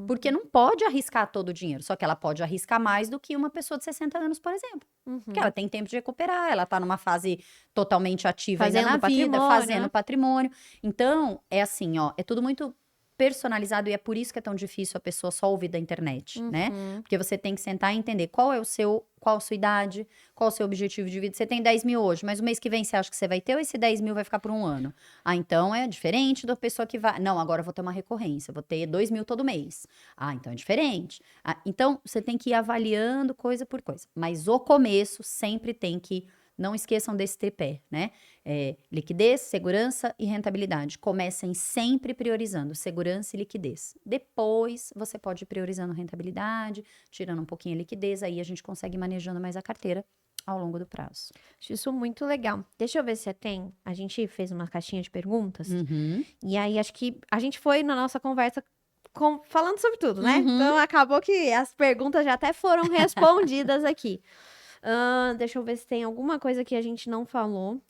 Porque não pode arriscar todo o dinheiro. Só que ela pode arriscar mais do que uma pessoa de 60 anos, por exemplo. Porque ela tem tempo de recuperar, ela está numa fase totalmente ativa ainda na vida, fazendo patrimônio. Então, é assim, ó, é tudo muito personalizado e é por isso que é tão difícil a pessoa só ouvir da internet, né? Porque você tem que sentar e entender qual a sua idade, qual o seu objetivo de vida. Você tem 10 mil hoje, mas o mês que vem você acha que você vai ter ou esse 10 mil vai ficar por um ano? Ah, então é diferente da pessoa que vai... Não, agora eu vou ter uma recorrência, vou ter 2 mil todo mês. Ah, então é diferente. Ah, então você tem que ir avaliando coisa por coisa. Mas o começo sempre tem que... Não esqueçam desse tripé, né? Liquidez, segurança e rentabilidade. Comecem sempre priorizando segurança e liquidez. Depois, você pode ir priorizando rentabilidade, tirando um pouquinho a liquidez, aí a gente consegue ir manejando mais a carteira ao longo do prazo. Acho isso muito legal. Deixa eu ver se tem. A gente fez uma caixinha de perguntas. E aí, acho que a gente foi na nossa conversa falando sobre tudo, né? Então, acabou que as perguntas já até foram respondidas aqui. Deixa eu ver se tem alguma coisa que a gente não falou.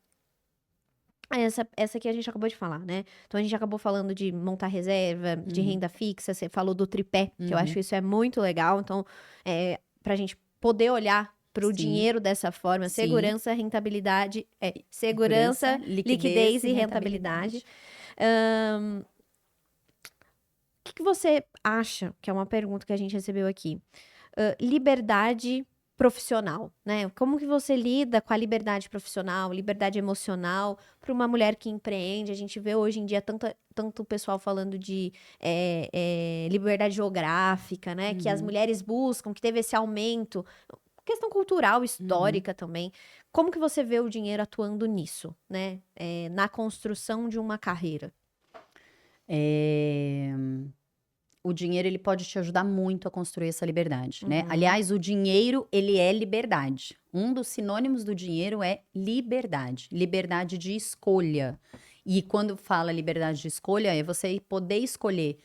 Essa aqui a gente acabou de falar, né? Então a gente acabou falando de montar reserva, de renda fixa, você falou do tripé, que eu acho isso é muito legal. Então, pra gente poder olhar para o dinheiro dessa forma, segurança, rentabilidade, segurança, liquidez e rentabilidade. O que você acha, que é uma pergunta que a gente recebeu aqui, liberdade profissional, né? Como que você lida com a liberdade profissional, liberdade emocional para uma mulher que empreende? A gente vê hoje em dia tanto pessoal falando de liberdade geográfica, né? Que as mulheres buscam, que teve esse aumento, questão cultural, histórica também. Como que você vê o dinheiro atuando nisso, né? Na construção de uma carreira? O dinheiro, ele pode te ajudar muito a construir essa liberdade, né? Aliás, o dinheiro, ele é liberdade. Um dos sinônimos do dinheiro é liberdade. Liberdade de escolha. E quando fala liberdade de escolha, é você poder escolher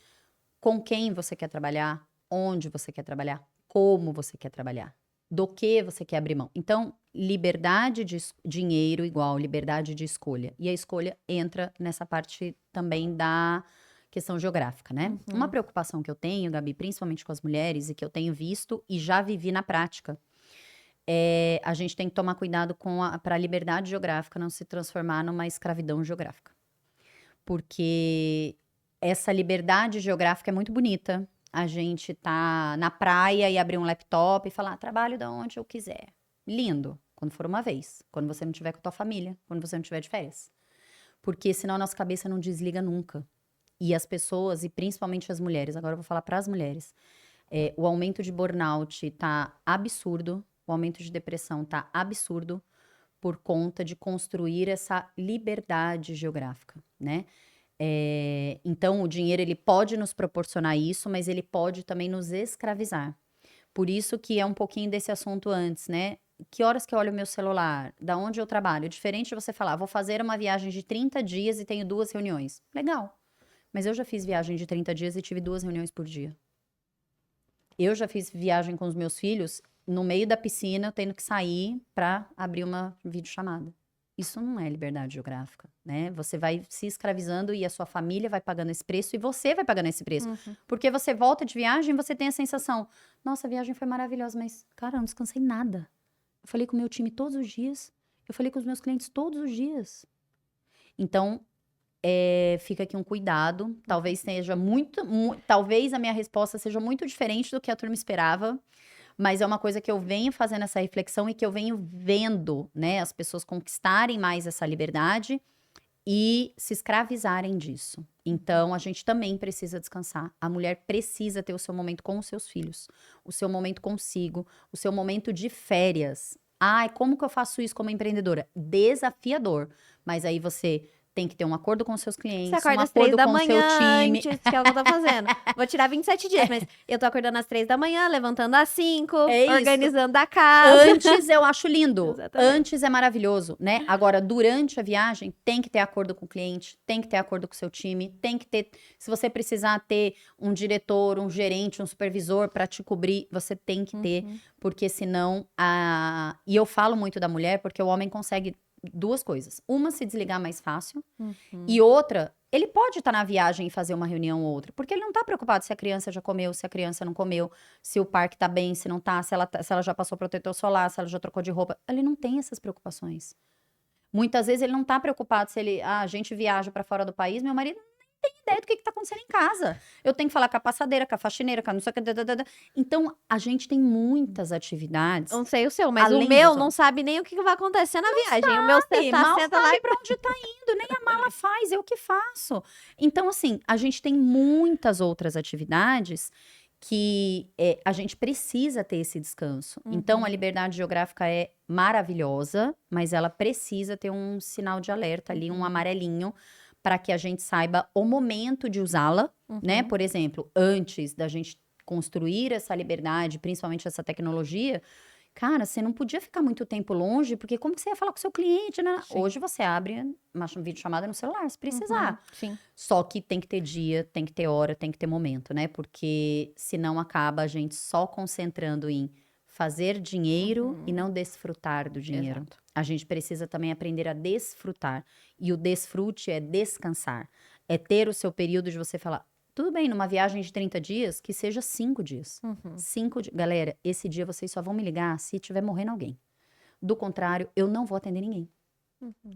com quem você quer trabalhar, onde você quer trabalhar, como você quer trabalhar, do que você quer abrir mão. Então, liberdade de dinheiro igual liberdade de escolha. E a escolha entra nessa parte também da questão geográfica, né? Uma preocupação que eu tenho, Gabi, principalmente com as mulheres, e que eu tenho visto e já vivi na prática, a gente tem que tomar cuidado para a liberdade geográfica não se transformar numa escravidão geográfica. Porque essa liberdade geográfica é muito bonita. A gente tá na praia e abrir um laptop e falar, trabalho de onde eu quiser. Lindo, quando for uma vez. Quando você não estiver com a tua família, quando você não estiver de férias. Porque senão a nossa cabeça não desliga nunca. E as pessoas, e principalmente as mulheres, agora eu vou falar para as mulheres, o aumento de burnout tá absurdo, o aumento de depressão tá absurdo por conta de construir essa liberdade geográfica, né? Então, o dinheiro, ele pode nos proporcionar isso, mas ele pode também nos escravizar. Por isso que é um pouquinho desse assunto antes, né? Que horas que eu olho o meu celular? Da onde eu trabalho? Diferente de você falar, vou fazer uma viagem de 30 dias e tenho 2 reuniões. Legal. Mas eu já fiz viagem de 30 dias e tive 2 reuniões por dia. Eu já fiz viagem com os meus filhos no meio da piscina, eu tendo que sair para abrir uma videochamada. Isso não é liberdade geográfica, né? Você vai se escravizando e a sua família vai pagando esse preço e você vai pagando esse preço. Porque você volta de viagem e você tem a sensação, nossa, a viagem foi maravilhosa, mas, cara, eu não descansei nada. Eu falei com o meu time todos os dias. Eu falei com os meus clientes todos os dias. Então, fica aqui um cuidado. Talvez seja talvez a minha resposta seja muito diferente do que a turma esperava. Mas é uma coisa que eu venho fazendo essa reflexão e que eu venho vendo, né, as pessoas conquistarem mais essa liberdade e se escravizarem disso. Então, a gente também precisa descansar. A mulher precisa ter o seu momento com os seus filhos, o seu momento consigo, o seu momento de férias. Ai, como que eu faço isso como empreendedora? Desafiador. Mas aí você tem que ter um acordo com os seus clientes, Você acorda um às 3 acordo da com o seu manhã time. antes, que é o que eu tô fazendo. Vou tirar 27 dias, mas eu tô acordando às 3 da manhã, levantando às 5, É isso. organizando a casa. Antes eu acho lindo. Exatamente. Antes é maravilhoso, né? Agora, durante a viagem, tem que ter acordo com o cliente, tem que ter acordo com o seu time, tem que ter. Se você precisar ter um diretor, um gerente, um supervisor para te cobrir, você tem que ter, porque senão. E eu falo muito da mulher, porque o homem consegue duas coisas. Uma, se desligar mais fácil. E outra, ele pode estar na viagem e fazer uma reunião ou outra, porque ele não tá preocupado se a criança já comeu, se a criança não comeu, se o parque tá bem, se não tá, se ela já passou protetor solar, se ela já trocou de roupa. Ele não tem essas preocupações. Muitas vezes ele não tá preocupado se a gente viaja para fora do país, meu marido nem tem ideia do que tá acontecendo em casa. Eu tenho que falar com a passadeira, com a faxineira, com a não sei o que. Então, a gente tem muitas atividades. Não sei o seu, mas Além o meu dos não sabe nem o que vai acontecer na viagem. O meu Mal senta lá sabe e pra onde tá indo, nem a mala faz, eu que faço. Então, assim, a gente tem muitas outras atividades que a gente precisa ter esse descanso. Então, a liberdade geográfica é maravilhosa, mas ela precisa ter um sinal de alerta ali, um amarelinho, para que a gente saiba o momento de usá-la, né? Por exemplo, antes da gente construir essa liberdade, principalmente essa tecnologia, cara, você não podia ficar muito tempo longe, porque como que você ia falar com o seu cliente, né? Sim. Hoje você abre uma videochamada no celular, se precisar. Sim. Só que tem que ter dia, tem que ter hora, tem que ter momento, né? Porque senão acaba a gente só concentrando em fazer dinheiro e não desfrutar do dinheiro. Exato. A gente precisa também aprender a desfrutar. E o desfrute é descansar. É ter o seu período de você falar, tudo bem, numa viagem de 30 dias, que seja 5 dias. 5 dias. Galera, esse dia vocês só vão me ligar se tiver morrendo alguém. Do contrário, eu não vou atender ninguém.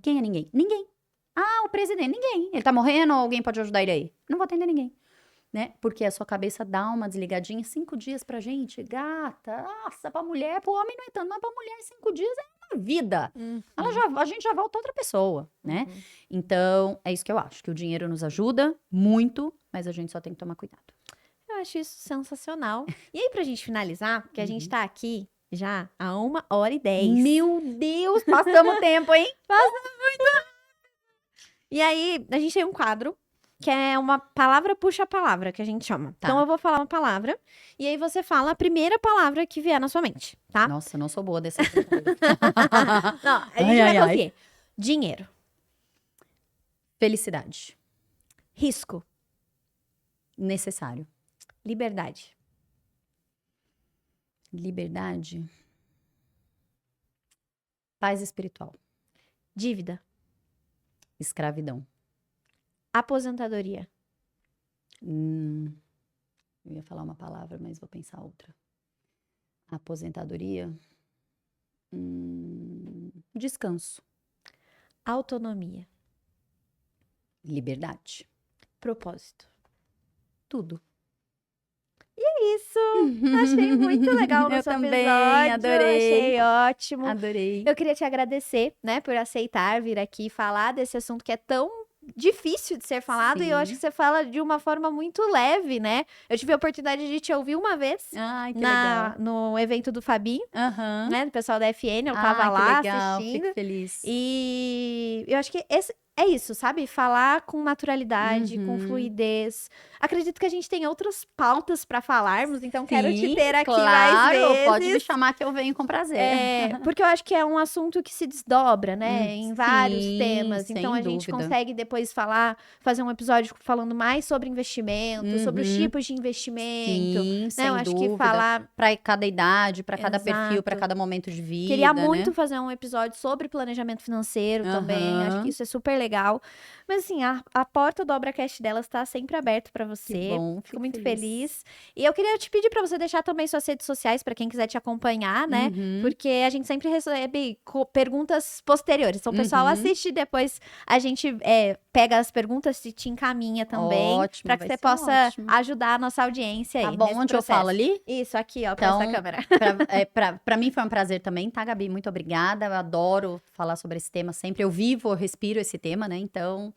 Quem é ninguém? Ninguém. Ah, o presidente. Ninguém. Ele tá morrendo ou alguém pode ajudar ele aí? Não vou atender ninguém. Né? Porque a sua cabeça dá uma desligadinha. 5 dias pra gente, gata. Nossa, pra mulher, pro homem não é tanto. Mas pra mulher, 5 dias é uma vida. A gente já volta outra pessoa, né? Então, é isso que eu acho. Que o dinheiro nos ajuda muito, mas a gente só tem que tomar cuidado. Eu acho isso sensacional. E aí, pra gente finalizar, porque a gente tá aqui já há 1h10. Meu Deus, passamos tempo, hein? E aí, a gente tem um quadro que é uma palavra puxa a palavra, que a gente chama. Tá. Então, eu vou falar uma palavra, e aí você fala a primeira palavra que vier na sua mente, tá? Nossa, eu não sou boa dessa. Não, a gente vai conseguir. Dinheiro. Felicidade. Risco. Necessário. Liberdade. Liberdade. Paz espiritual. Dívida. Escravidão. Aposentadoria. Eu ia falar uma palavra, mas vou pensar outra. Aposentadoria. Descanso. Autonomia. Liberdade. Propósito. Tudo. Isso! Achei muito legal o Eu nosso também, episódio. adorei. Achei ótimo. Adorei. Eu queria te agradecer, né, por aceitar vir aqui falar desse assunto que é tão difícil de ser falado, e eu Sim. acho que você fala de uma forma muito leve, né? Eu tive a oportunidade de te ouvir uma vez Ai, que legal. no evento do Fabinho, Aham. né, do pessoal da FN, eu Ai, tava que lá legal, assistindo. fico feliz. E eu acho que é isso, sabe? Falar com naturalidade, com fluidez. Acredito que a gente tem outras pautas para falarmos, então quero te ter aqui mais vezes. Pode me chamar que eu venho com prazer. Porque eu acho que é um assunto que se desdobra, né? Em vários temas. sem Então a gente dúvida. consegue depois fazer um episódio falando mais sobre investimento, sobre os tipos de investimento. Sim, né? sem Eu acho dúvida. que falar. Para cada idade, para cada perfil, Exato. para cada momento de vida. Queria muito né? fazer um episódio sobre planejamento financeiro também. Acho que isso é super legal. Mas assim, a porta do Obracast delas está sempre aberta para você. Que bom, Fico muito feliz. E eu queria te pedir para você deixar também suas redes sociais para quem quiser te acompanhar, né? Porque a gente sempre recebe perguntas posteriores. Então o pessoal assiste e depois a gente pega as perguntas e te encaminha também. Ótimo, para que vai você ser possa ótimo. ajudar a nossa audiência aí. Tá bom, nesse onde processo. eu falo ali? Isso, aqui, ó, pra essa câmera. Pra mim foi um prazer também, tá, Gabi? Muito obrigada. Eu adoro falar sobre esse tema sempre. Eu vivo, eu respiro esse tema, né? Então,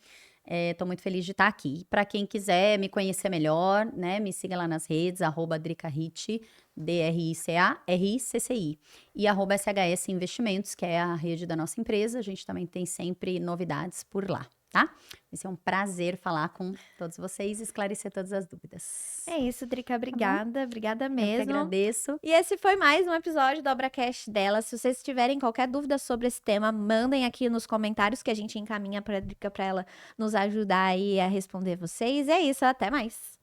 tô muito feliz de estar aqui. Pra quem quiser me conhecer melhor, né? Me siga lá nas redes, @DricaRicci, DRICARICCI. E @SHS Investimentos, que é a rede da nossa empresa. A gente também tem sempre novidades por lá, tá? Vai ser um prazer falar com todos vocês e esclarecer todas as dúvidas. É isso, Drica. Obrigada. Obrigada Eu que mesmo. agradeço. E esse foi mais um episódio do Obracast dela. Se vocês tiverem qualquer dúvida sobre esse tema, mandem aqui nos comentários que a gente encaminha pra Drica pra ela nos ajudar aí a responder vocês. E é isso, até mais.